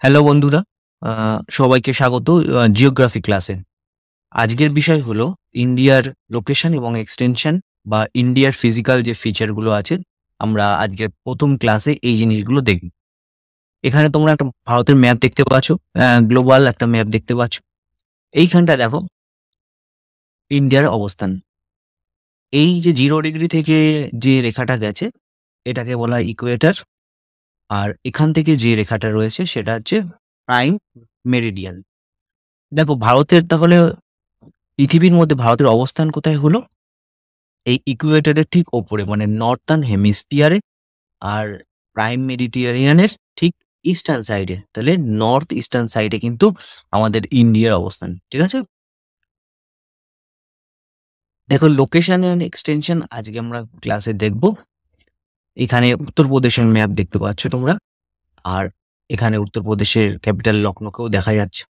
Hello বন্ধুরা, সবাইকে স্বাগত জিওগ্রাফি ক্লাসে। আজকের বিষয় হলো ইন্ডিয়ার লোকেশন এবং এক্সটেনশন বা ইন্ডিয়ার ফিজিক্যাল যে ফিচারগুলো আছে, আমরা আজকের প্রথম ক্লাসে এই জিনিসগুলো দেখব। এখানে তোমরা একটা ভারতের ম্যাপ দেখতে পাচ্ছ, গ্লোবাল একটা ম্যাপ দেখতে পাচ্ছ। এইখানটা দেখো ইন্ডিয়ার অবস্থান। এই যে 0 ডিগ্রি থেকে যে রেখাটা গেছে এটাকে বলা হয় ইকুয়েটর, আর এখান থেকে যে রেখাটা রয়েছে সেটা হচ্ছে প্রাইম মেরিডিয়ান। দেখো ভারতের তাহলে পৃথিবীর মধ্যে ভারতের অবস্থান কোথায় হলো? এই ইকুয়েটরের ঠিক ওপরে, মানে নর্থার্ন হেমিস্ফিয়ারে, আর প্রাইম মেডিটেরিয়ানের ঠিক ইস্টার্ন সাইডে। তাহলে নর্থ ইস্টার্ন সাইডে কিন্তু আমাদের ইন্ডিয়ার অবস্থান, ঠিক আছে? দেখো লোকেশন এন্ড এক্সটেনশন আজকে আমরা ক্লাসে দেখব। এখানে উত্তরপ্রদেশের ম্যাপ দেখতে পাচ্ছ তোমরা, আর এখানে উত্তরপ্রদেশের ক্যাপিটাল লখনৌকেও দেখা যাচ্ছে,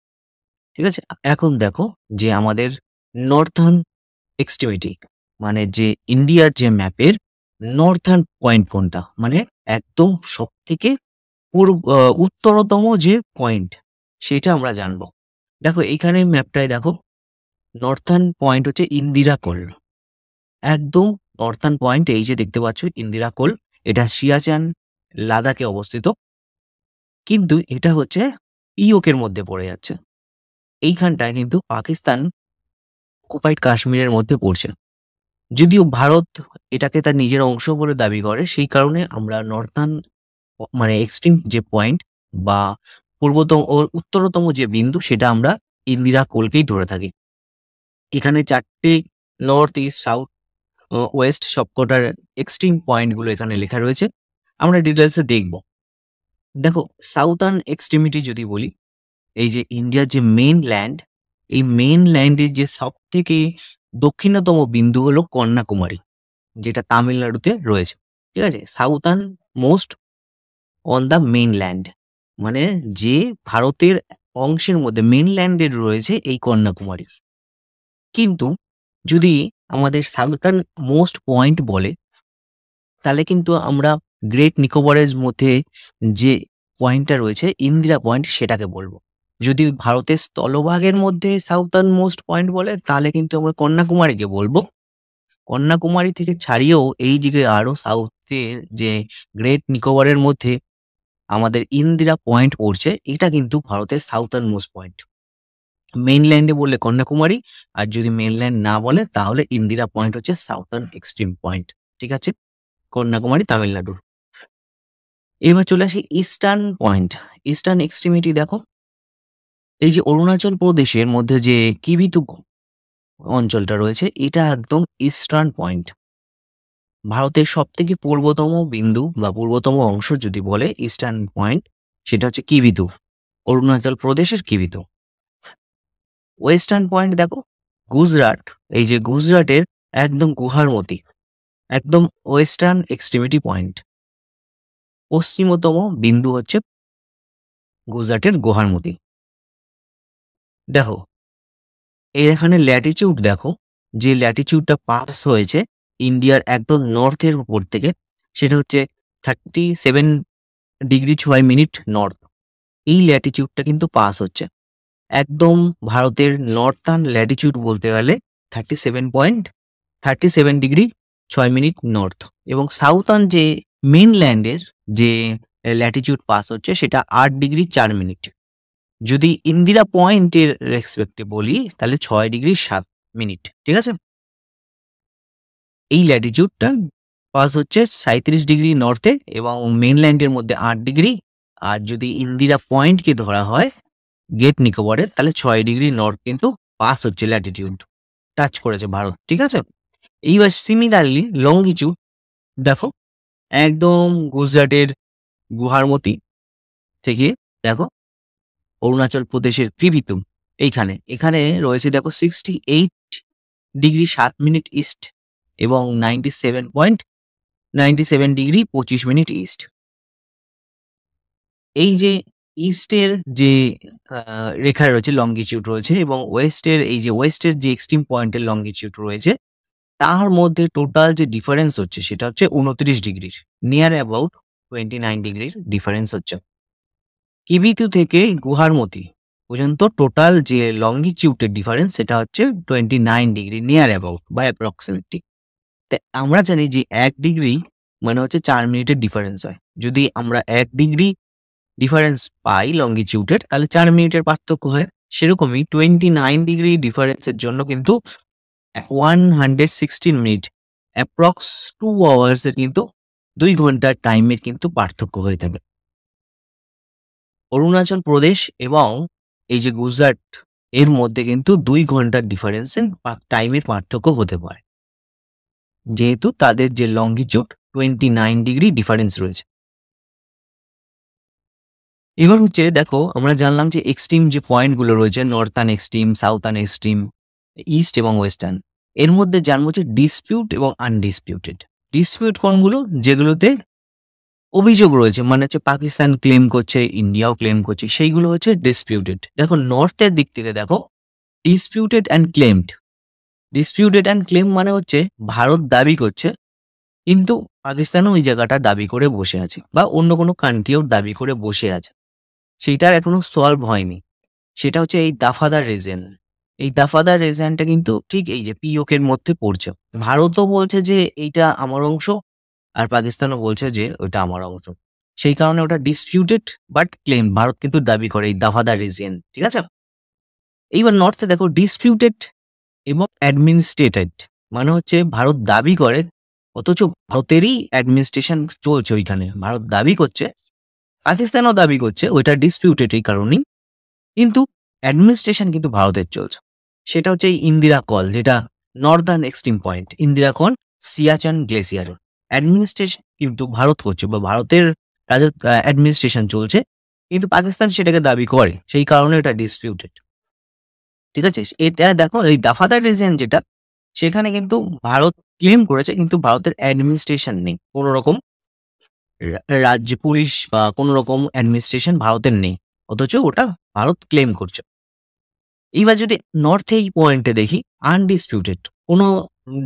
ঠিক আছে? এখন দেখো যে আমাদের নর্থার্ন এক্সট্রিমিটি, মানে যে ইন্ডিয়ার যে ম্যাপের নর্থার্ন পয়েন্ট কোনটা, মানে একদম সব থেকে উত্তরতম যে পয়েন্ট, সেটা আমরা জানবো। দেখো এইখানে ম্যাপটায় দেখো নর্থার্ন পয়েন্ট হচ্ছে ইন্দিরা কোল। একদম নর্থার্ন পয়েন্ট এই যে দেখতে পাচ্ছ ইন্দিরা কোল, এটা সিয়াচেন লাদাখে অবস্থিত, কিন্তু এটা হচ্ছে পিওকের মধ্যে পড়ে যাচ্ছে। এইখানটায় কিন্তু পাকিস্তান অকুপাইড কাশ্মীরের মধ্যে পড়ছে। যদিও ভারত এটাকে তার নিজের অংশ বলে দাবি করে, সেই কারণে আমরা নর্থার্ন মানে এক্সট্রিম যে পয়েন্ট বা পূর্বতম ও উত্তরতম যে বিন্দু, সেটা আমরা ইন্দিরা কোলকেই ধরে থাকি। এখানে 4টে নর্থ ইস্ট সাউথ ওয়েস্ট সবকটার এক্সট্রিম পয়েন্টগুলো এখানে লেখা রয়েছে, আমরা ডিটেলসে দেখব। দেখো সাউথার্ন এক্সট্রিমিটি যদি বলি, এই যে ইন্ডিয়ার যে মেইন ল্যান্ড, এই মেইন ল্যান্ডের যে সব থেকে দক্ষিণতম বিন্দু হলো কন্যাকুমারী, যেটা তামিলনাড়ুতে রয়েছে, ঠিক আছে? Southern most on the mainland, মানে যে ভারতের অংশের মধ্যে মেইনল্যান্ডের রয়েছে এই কন্যাকুমারী। কিন্তু যদি আমাদের সাউথার্ন মোস্ট পয়েন্ট বলে, তাহলে কিন্তু আমরা গ্রেট নিকোবরের মধ্যে যে পয়েন্টটা রয়েছে ইন্দিরা পয়েন্ট, সেটাকে বলবো। যদি ভারতের স্থলভাগের মধ্যে সাউথার্ন মোস্ট পয়েন্ট বলে, তাহলে কিন্তু আমরা কন্যাকুমারীকে বলবো। কন্যাকুমারী থেকে ছাড়িয়েও এই দিকে আরো সাউথের যে গ্রেট নিকোবরের মধ্যে আমাদের ইন্দিরা পয়েন্ট পড়ছে, এটা কিন্তু ভারতের সাউথার্ন মোস্ট পয়েন্ট। মেইনল্যান্ডে বললে কন্যাকুমারী, আর যদি মেইনল্যান্ড না বলে তাহলে ইন্দিরা পয়েন্ট হচ্ছে সাউথার্ন এক্সট্রিম পয়েন্ট, ঠিক আছে? কন্যাকুমারী তামিলনাড়ুর। এবার চলে আসি ইস্টার্ন পয়েন্ট, ইস্টার্ন এক্সট্রিমিটি। দেখো এই যে অরুণাচল প্রদেশের মধ্যে যে কিবিতু অঞ্চলটা রয়েছে, এটা একদম ইস্টার্ন পয়েন্ট। ভারতের সব থেকে পূর্বতম বিন্দু বা পূর্বতম অংশ যদি বলে ইস্টার্ন পয়েন্ট, সেটা হচ্ছে কিবিতু, অরুণাচল প্রদেশের কিবিতু। ওয়েস্টার্ন পয়েন্ট দেখো গুজরাট, এই যে গুজরাটের একদম গুহারমতি, একদম ওয়েস্টার্ন এক্সট্রিমিটি পয়েন্ট। পশ্চিমতম বিন্দু হচ্ছে গুজরাটের গুহারমতি। দেখো এখানে ল্যাটিচিউড দেখো, যে ল্যাটিচিউডটা পাস হয়েছে ইন্ডিয়ার একদম নর্থের উপর থেকে, সেটা হচ্ছে 37°6' নর্থ। এই ল্যাটিচিউডটা কিন্তু পাস হচ্ছে একদম ভারতের নর্থার্ন ল্যাটিচিউড বলতে গেলে 37.37°6' নর্থ, এবং সাউথার্ন যে মেইনল্যান্ডের যে ল্যাটিচিউড পাস হচ্ছে সেটা 8°4'। যদি ইন্দিরা পয়েন্টের রেসপেক্টে বলি তাহলে 6°7', ঠিক আছে? এই ল্যাটিচিউডটা পাস হচ্ছে 37° নর্থে এবং মেইনল্যান্ডের মধ্যে 8°। আর যদি ইন্দিরা পয়েন্টকে ধরা হয় গেট নিকোবরের, তাহলে 6° নর্থ কিন্তু পাস হচ্ছে ল্যাটিটিউড, টাচ করেছে ভারত, ঠিক আছে? এইবার সিমিলারলি লঙ্গিটিউড দেখো, একদম গুজরাটের গুহারমতি থেকে দেখো অরুণাচল প্রদেশের কিবিতু, এইখানে এখানে রয়েছে দেখো 68°7' ইস্ট এবং 97.97°25' ইস্ট। এই যে ইস্টের যে রেখা রয়েছে, লঙ্গিটিউড রয়েছে, এবং ওয়েস্টের এই যে ওয়েস্টের যে এক্সট্রিম পয়েন্টের লঙ্গিটিউড রয়েছে, তার মধ্যে টোটাল যে ডিফারেন্স হচ্ছে সেটা হচ্ছে 29°, নিয়ার অ্যাবাউট 29° ডিফারেন্স হচ্ছে। কিবিতু থেকে গুহারমতি পর্যন্ত টোটাল যে লঙ্গিটিউডের ডিফারেন্স সেটা হচ্ছে 29 ডিগ্রি নিয়ার অ্যাবাউট বা অ্যাপ্রক্সিমেটলি। তাই আমরা জানি যে 1 ডিগ্রি মানে হচ্ছে 4 মিনিটের ডিফারেন্স হয়। যদি আমরা 1 ডিগ্রি ডিফারেন্স পাই লঙ্গিটিউডের তাহলে 4 মিনিটের পার্থক্য হয়। সেরকমই 29 ডিগ্রি ডিফারেন্সের জন্য কিন্তু 116 মিনিট অ্যাপ্রক্স 2 আওয়ার্সের কিন্তু 2 ঘন্টার টাইমের কিন্তু পার্থক্য হয়ে থাকে। অরুণাচল প্রদেশ এবং এই যে গুজরাট এর মধ্যে কিন্তু 2 ঘন্টার ডিফারেন্সের টাইমের পার্থক্য হতে পারে, যেহেতু তাদের যে লঙ্গিটিউড 29 ডিগ্রি ডিফারেন্স রয়েছে। এবার হচ্ছে দেখো আমরা জানলাম যে এক্সট্রিম যে পয়েন্টগুলো রয়েছে northern extreme, southern extreme, east এবং ওয়েস্টার্ন, এর মধ্যে জানবো হচ্ছে ডিসপিউট এবং আনডিসপিউটেড। ডিসপিউট কোনগুলো? যেগুলোতে অভিযোগ রয়েছে, মানে হচ্ছে পাকিস্তান ক্লেম করছে, ইন্ডিয়াও ক্লেম করছে, সেইগুলো হচ্ছে ডিসপিউটেড। দেখো নর্থের দিক থেকে দেখো disputed and claimed. Disputed and claim মানে হচ্ছে ভারত দাবি করছে কিন্তু পাকিস্তানও ওই জায়গাটা দাবি করে বসে আছে, বা অন্য কোনো কান্ট্রিও দাবি করে বসে আছে, সেটার এখনো সলভ হয়নি। সেটা হচ্ছে এই দাফাদার রিজন। এই দাফাদার রিজনটা কিন্তু ঠিক এই যে পিওক এর মধ্যে পড়ছে। ভারতও বলছে যে এইটা আমার অংশ, আর পাকিস্তানও বলছে যে ওইটা আমার অংশ। সেই কারণে ওটা ডিসপিউটেড বাট ক্লেম, ভারত কিন্তু দাবি করে এই দাফাদার রিজন। ঠিক আছে, এইবার নর্থে দেখো ডিসপিউটেড এবং অ্যাডমিনিস্ট্রেটেড, মানে হচ্ছে ভারত দাবি করে অথচ ভারতেরই অ্যাডমিনিস্ট্রেশন চলছে ওইখানে। ভারত দাবি করছে, পাকিস্তানও দাবি করছে, ওইটা ডিসপিউটেড এই কারণেই, কিন্তু অ্যাডমিনিস্ট্রেশন কিন্তু ভারতের চলছে। সেটা হচ্ছে এই ইন্দিরা কল, যেটা northern extreme point Indira Col Siachen গ্লেসিয়ারে। অ্যাডমিনিস্ট্রেশন কিন্তু ভারত করছে, বা ভারতের অ্যাডমিনিস্ট্রেশন চলছে, কিন্তু পাকিস্তান সেটাকে দাবি করে, সেই কারণে এটা ডিসপিউটেড। ঠিক আছে, এটা দেখো এই দাফাদার রিজন যেটা, সেখানে কিন্তু ভারত ক্লেম করেছে কিন্তু ভারতের অ্যাডমিনিস্ট্রেশন নেই, কোনো রকম রাজ্য পুলিশ বা কোনো রকম অ্যাডমিনিস্ট্রেশন ভারতের নেই, অথচ ওটা ভারত ক্লেম করছে। এইবার যদি নর্থে এই পয়েন্টে দেখি আনডিসপিউটেড, কোনো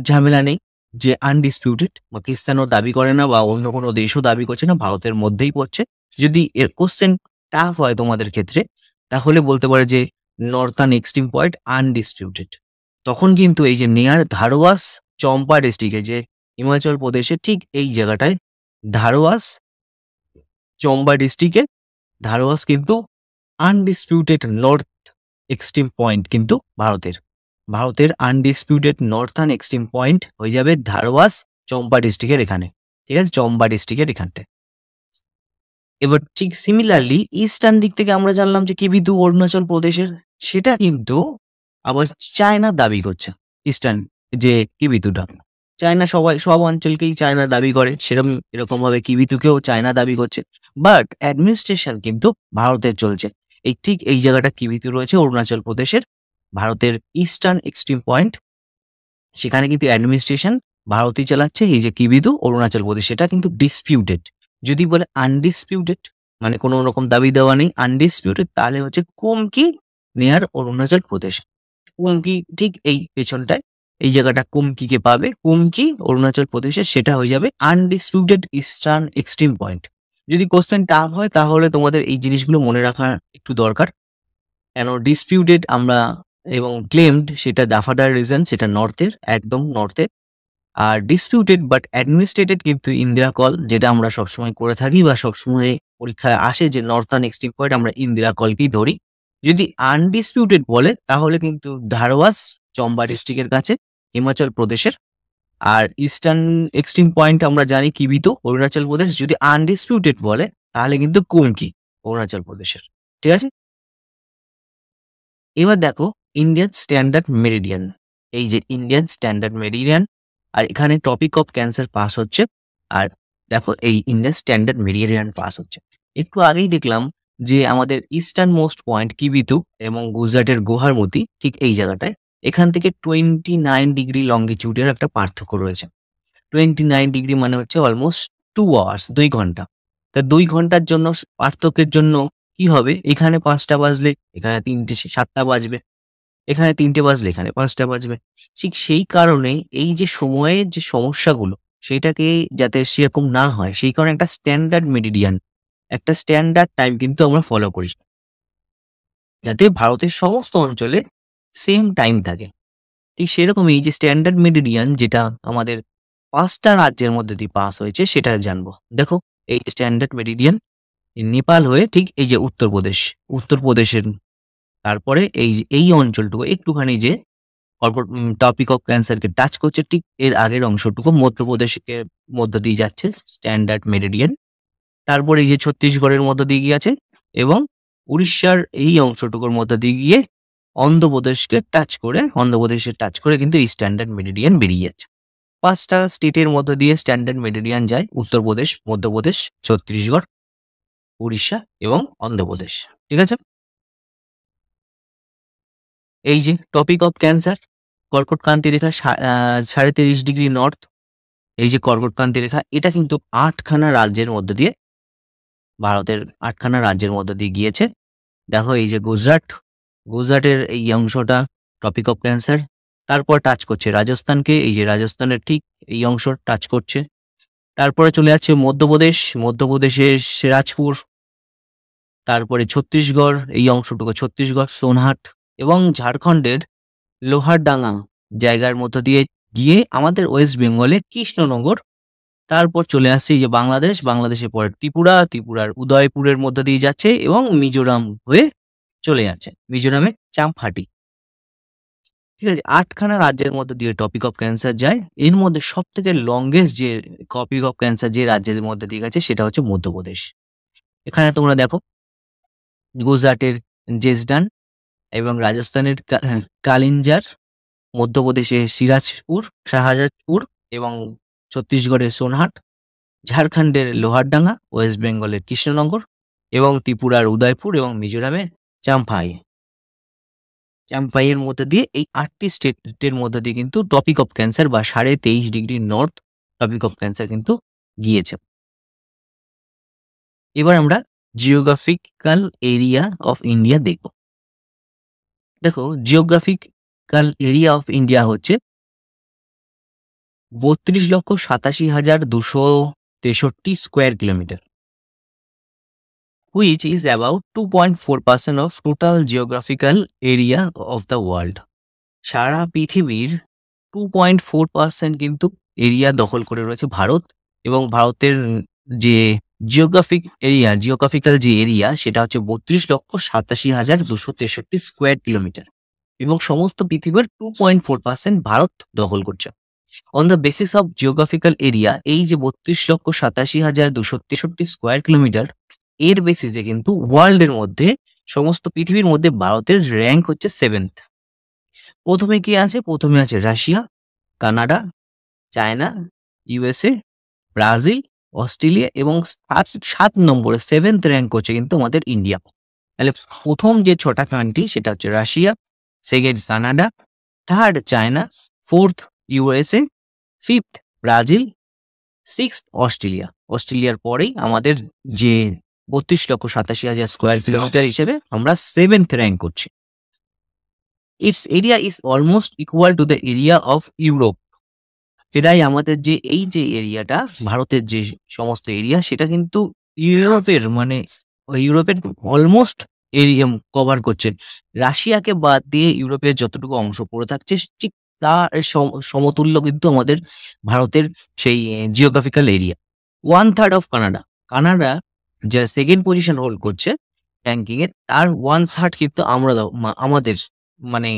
ঝামেলা নেই, যে আনডিসপিউটেড পাকিস্তানও দাবি করে না বা অন্য কোনো দেশও দাবি করছে না, ভারতের মধ্যেই পড়ছে। যদি এর কোশ্চেন টাফ হয় তোমাদের ক্ষেত্রে, তাহলে বলতে পারে যে নর্থার্ন এক্সট্রিম পয়েন্ট আনডিসপিউটেড। তখন কিন্তু এই যে নিয়ার ধারওয়াস চম্পা ডিস্ট্রিক্টে, যে হিমাচল প্রদেশের ঠিক এই জায়গাটায় ধারওয়াস চম্পা ডিস্ট্রিক্টে, ধারওয়াস কিন্তু আনডিসপিউটেড নর্থ এক্সট্রিম পয়েন্ট কিন্তু ভারতের আনডিসপিউটেড নর্থার্ন এক্সট্রিম পয়েন্ট হয়ে যাবে ধারওয়াস চম্পা ডিস্ট্রিক্টের এখানে। ঠিক আছে, চম্পা ডিস্ট্রিক্টের এখানটায়। এবার ঠিক সিমিলারলি ইস্টার্ন দিক থেকে আমরা জানলাম যে কিবিতু অরুণাচল প্রদেশের, সেটা কিন্তু আবার চায়না দাবি করছে। ইস্টার্ন যে কিবিতুটা, চায়না সব অঞ্চলকেই চায়না দাবি করে, সেরকম এরকম ভাবে কিবিতুকেও চায়না দাবি করছে, বাট অ্যাডমিনিস্ট্রেশন কিন্তু ভারতের চলছে। এই ঠিক এই জায়গাটা কিবিতু রয়েছে অরুণাচল প্রদেশের, ভারতের ইস্টার্ন এক্সট্রিম পয়েন্ট, সেখানে কিন্তু অ্যাডমিনিস্ট্রেশন ভারতই চালাচ্ছে। এই যে কিবিতু অরুণাচল প্রদেশ, সেটা কিন্তু ডিসপিউটেড। যদি বলে আনডিসপিউটেড মানে কোনো রকম দাবি দেওয়া নেই, আনডিসপিউটেড, তাহলে হচ্ছে কুমকি নিয়ার অরুণাচল প্রদেশ। কুমকি ঠিক এই পেছনটায়, এই জায়গাটা কুমকিকে পাবে, কুমকি অরুণাচল প্রদেশে, সেটা হয়ে যাবে আনডিসপিউটেড ইস্টার্ন এক্সট্রিম পয়েন্ট। যদি কোশ্চেন টাফ হয় তাহলে তোমাদের এই জিনিসগুলো মনে রাখা একটু দরকার, কেন ডিসপিউটেড আমরা এবং ক্লেমড সেটা দাফাদার রিজন, সেটা নর্থের, একদম নর্থের। আর ডিসপিউটেড বাট অ্যাডমিনিস্ট্রেটেড কিন্তু ইন্দিরা কল, যেটা আমরা সবসময় করে থাকি বা সবসময় পরীক্ষায় আসে যে নর্থার্ন এক্সট্রিম পয়েন্ট আমরা ইন্দিরা কলকেই ধরি। যদি আনডিসপিউটেড বলে তাহলে কিন্তু ধারওয়াস চম্বা ডিস্ট্রিক্টের কাছে হিমাচল প্রদেশের। আর ইস্টার্ন এক্সট্রিম পয়েন্ট আমরা জানি কিবিতু অরুণাচল প্রদেশ। যদি আনডিসপিউটেড বলে তাহলে কিন্তু কুমকি অরুণাচল প্রদেশের। ঠিক আছে, এবার দেখো ইন্ডিয়ান স্ট্যান্ডার্ড মেরিডিয়ান। এই যে ইন্ডিয়ান স্ট্যান্ডার্ড মেরিডিয়ান, আর এখানে টপিক অফ ক্যান্সার পাস হচ্ছে, আর দেখো এই ইন্ডিয়ান স্ট্যান্ডার্ড মেরিডিয়ান পাস হচ্ছে। একটু আগেই দেখলাম যে আমাদের ইস্টার্ন মোস্ট পয়েন্ট কিবিতু এবং গুজরাটের গুহারমতি ঠিক এই জায়গাটায়, এখান থেকে 29 ডিগ্রি লঙ্গিটিউডের একটা পার্থক্য রয়েছে। 29 ডিগ্রি মানে হচ্ছে অলমোস্ট 2 আওয়ার্স, 2 ঘন্টা। তা 2 ঘন্টার জন্য পার্থক্যের জন্য কি হবে, এখানে 5টা বাজলে এখানে 7টা বাজবে, এখানে 3টে বাজলে এখানে 5টা বাজবে। ঠিক সেই কারণে এই যে সময়ের যে সমস্যাগুলো, সেটাকে যাতে সেরকম না হয়, সেই কারণে একটা স্ট্যান্ডার্ড মেরিডিয়ান একটা স্ট্যান্ডার্ড টাইম কিন্তু আমরা ফলো করি, যাতে ভারতের সমস্ত অঞ্চলে সেম টাইম থাকে। ঠিক সেরকমই এই যে স্ট্যান্ডার্ড মেরিডিয়ান, যেটা আমাদের 5টা রাজ্যের মধ্যে দিয়ে পাস হয়েছে, সেটা জানবো। দেখো, এই স্ট্যান্ডার্ড মেরিডিয়ান নেপাল হয়ে ঠিক এই যে উত্তরপ্রদেশের তারপরে এই অঞ্চলটুকু একটুখানি যে টপিক অফ ক্যান্সারকে টাচ করছে, ঠিক এর আগের অংশটুকু মধ্যপ্রদেশের মধ্য দিয়ে যাচ্ছে স্ট্যান্ডার্ড মেরিডিয়ান। তারপরে এই যে ছত্তিশগড়ের মধ্য দিয়ে গিয়েছে এবং উড়িষ্যার এই অংশটুকুর মধ্য দিয়ে গিয়ে অন্ধ্রপ্রদেশের টাচ করে কিন্তু এই স্ট্যান্ডার্ড মেরিডিয়ান বেরিয়ে যাচ্ছে। 5টা স্টেটের মধ্য দিয়ে স্ট্যান্ডার্ড মেরিডিয়ান যায়: উত্তরপ্রদেশ, মধ্যপ্রদেশ, ছত্তিশগড়, উড়িষ্যা এবং অন্ধ্রপ্রদেশ। ঠিক আছে। এই যে টপিক অফ ক্যান্সার, কর্কটক্রান্তি রেখা ৩.৫° নর্থ, এই যে কর্কটক্রান্তি রেখা, এটা কিন্তু 8খানা রাজ্যের মধ্যে দিয়ে, ভারতের 8খানা রাজ্যের মধ্যে দিয়ে গিয়েছে। দেখো, এই যে গুজরাটের এই অংশটা টপিক অফ ক্যান্সার, তারপর টাচ করছে রাজস্থানকে, এই যে রাজস্থানের ঠিক এই অংশ টাচ করছে। তারপরে চলে যাচ্ছে মধ্যপ্রদেশের সিরাজপুর, তারপরে ছত্তিশগড়, এই অংশটুকু ছত্তিশগড়, সোনহাট এবং ঝাড়খণ্ডের লোহারডাঙ্গা জায়গার মধ্য দিয়ে গিয়ে আমাদের ওয়েস্ট বেঙ্গলে কৃষ্ণনগর। তারপর চলে আসছে এই যে বাংলাদেশের পরে ত্রিপুরার উদয়পুরের মধ্য দিয়ে যাচ্ছে এবং মিজোরাম হয়ে চলে যাচ্ছে, মিজোরামে চাম্পাহাটি। ঠিক আছে, 8খানা রাজ্যের মধ্যে দিয়ে টপিক অফ ক্যান্সার যায়। এর মধ্যে সব থেকে লংগেস্ট যে টপিক অফ ক্যান্সার যে রাজ্যের মধ্যে দিয়ে গেছে সেটা হচ্ছে মধ্যপ্রদেশ। এখানে তোমরা দেখো, গুজরাটের জেসডান এবং রাজস্থানের কালিঞ্জার, মধ্যপ্রদেশের শাহজাদপুর এবং ছত্তিশগড়ের সোনহাট, ঝাড়খণ্ডের লোহারডাঙ্গা, ওয়েস্ট বেঙ্গলের কৃষ্ণনগর এবং ত্রিপুরার উদয়পুর এবং মিজোরামের চাম্পাইয়ের মধ্যে দিয়ে এই 8টি স্টেটের মধ্যে দিয়ে কিন্তু টপিক অফ ক্যান্সার বা 23.5° নর্থ টপিক অফ ক্যান্সার কিন্তু গিয়েছে। এবার আমরা জিওগ্রাফিক্যাল এরিয়া অফ ইন্ডিয়া দেখব। দেখো, জিওগ্রাফিক্যাল এরিয়া অফ ইন্ডিয়া হচ্ছে 32,87,263 square kilometre, which is about 2.4% of total geographical area of the world. সারা পৃথিবীর 2.4% কিন্তু এরিয়া দখল করে রয়েছে ভারত, এবং ভারতের যে জিওগ্রাফিক্যাল যে এরিয়া সেটা হচ্ছে 32,87,263 স্কোয়ার কিলোমিটার, এবং সমস্ত পৃথিবীর 2.4% ভারত দখল করছে। On the basis of geographical area, এই যে 32,87,263 স্কোয়ার কিলোমিটার, এর বেসিসে কিন্তু ওয়ার্ল্ডের মধ্যে সমস্ত পৃথিবীর মধ্যে ভারতের র্যাঙ্ক হচ্ছে 7th। প্রথমে কি আছে? প্রথমে আছে Russia, Canada, China, USA, Brazil, Australia, এবং 7 নম্বরে 7th র্যাঙ্ক হচ্ছে কিন্তু আমাদের ইন্ডিয়া। তাহলে প্রথম যে 6টা কান্ট্রি সেটা হচ্ছে Russia, second Canada, third China, fourth USA, fifth Brazil, 6th অস্ট্রেলিয়ার পরেই আমাদের যে 32,87,000 স্কোয়ার কিলোমিটার হিসেবে আমরা 7th র্যাঙ্ক করছি। It's area is almost equal to the area of Europe. সেটাই আমাদের যে এই যে এরিয়াটা, ভারতের যে সমস্ত এরিয়া, সেটা কিন্তু ইউরোপের অলমোস্ট এরিয়া কভার করছে। রাশিয়াকে বাদ দিয়ে ইউরোপের যতটুকু অংশ পড়ে থাকছে ঠিক তার সমতুল্য কিন্তু আমাদের ভারতের সেই জিওগ্রাফিক্যাল এরিয়া। 1/3 অফ কানাডা যা সেকেন্ড পজিশন হোল্ড করছে র্যাঙ্কিং এ, তার 1/3 কিন্তু আমাদের মানে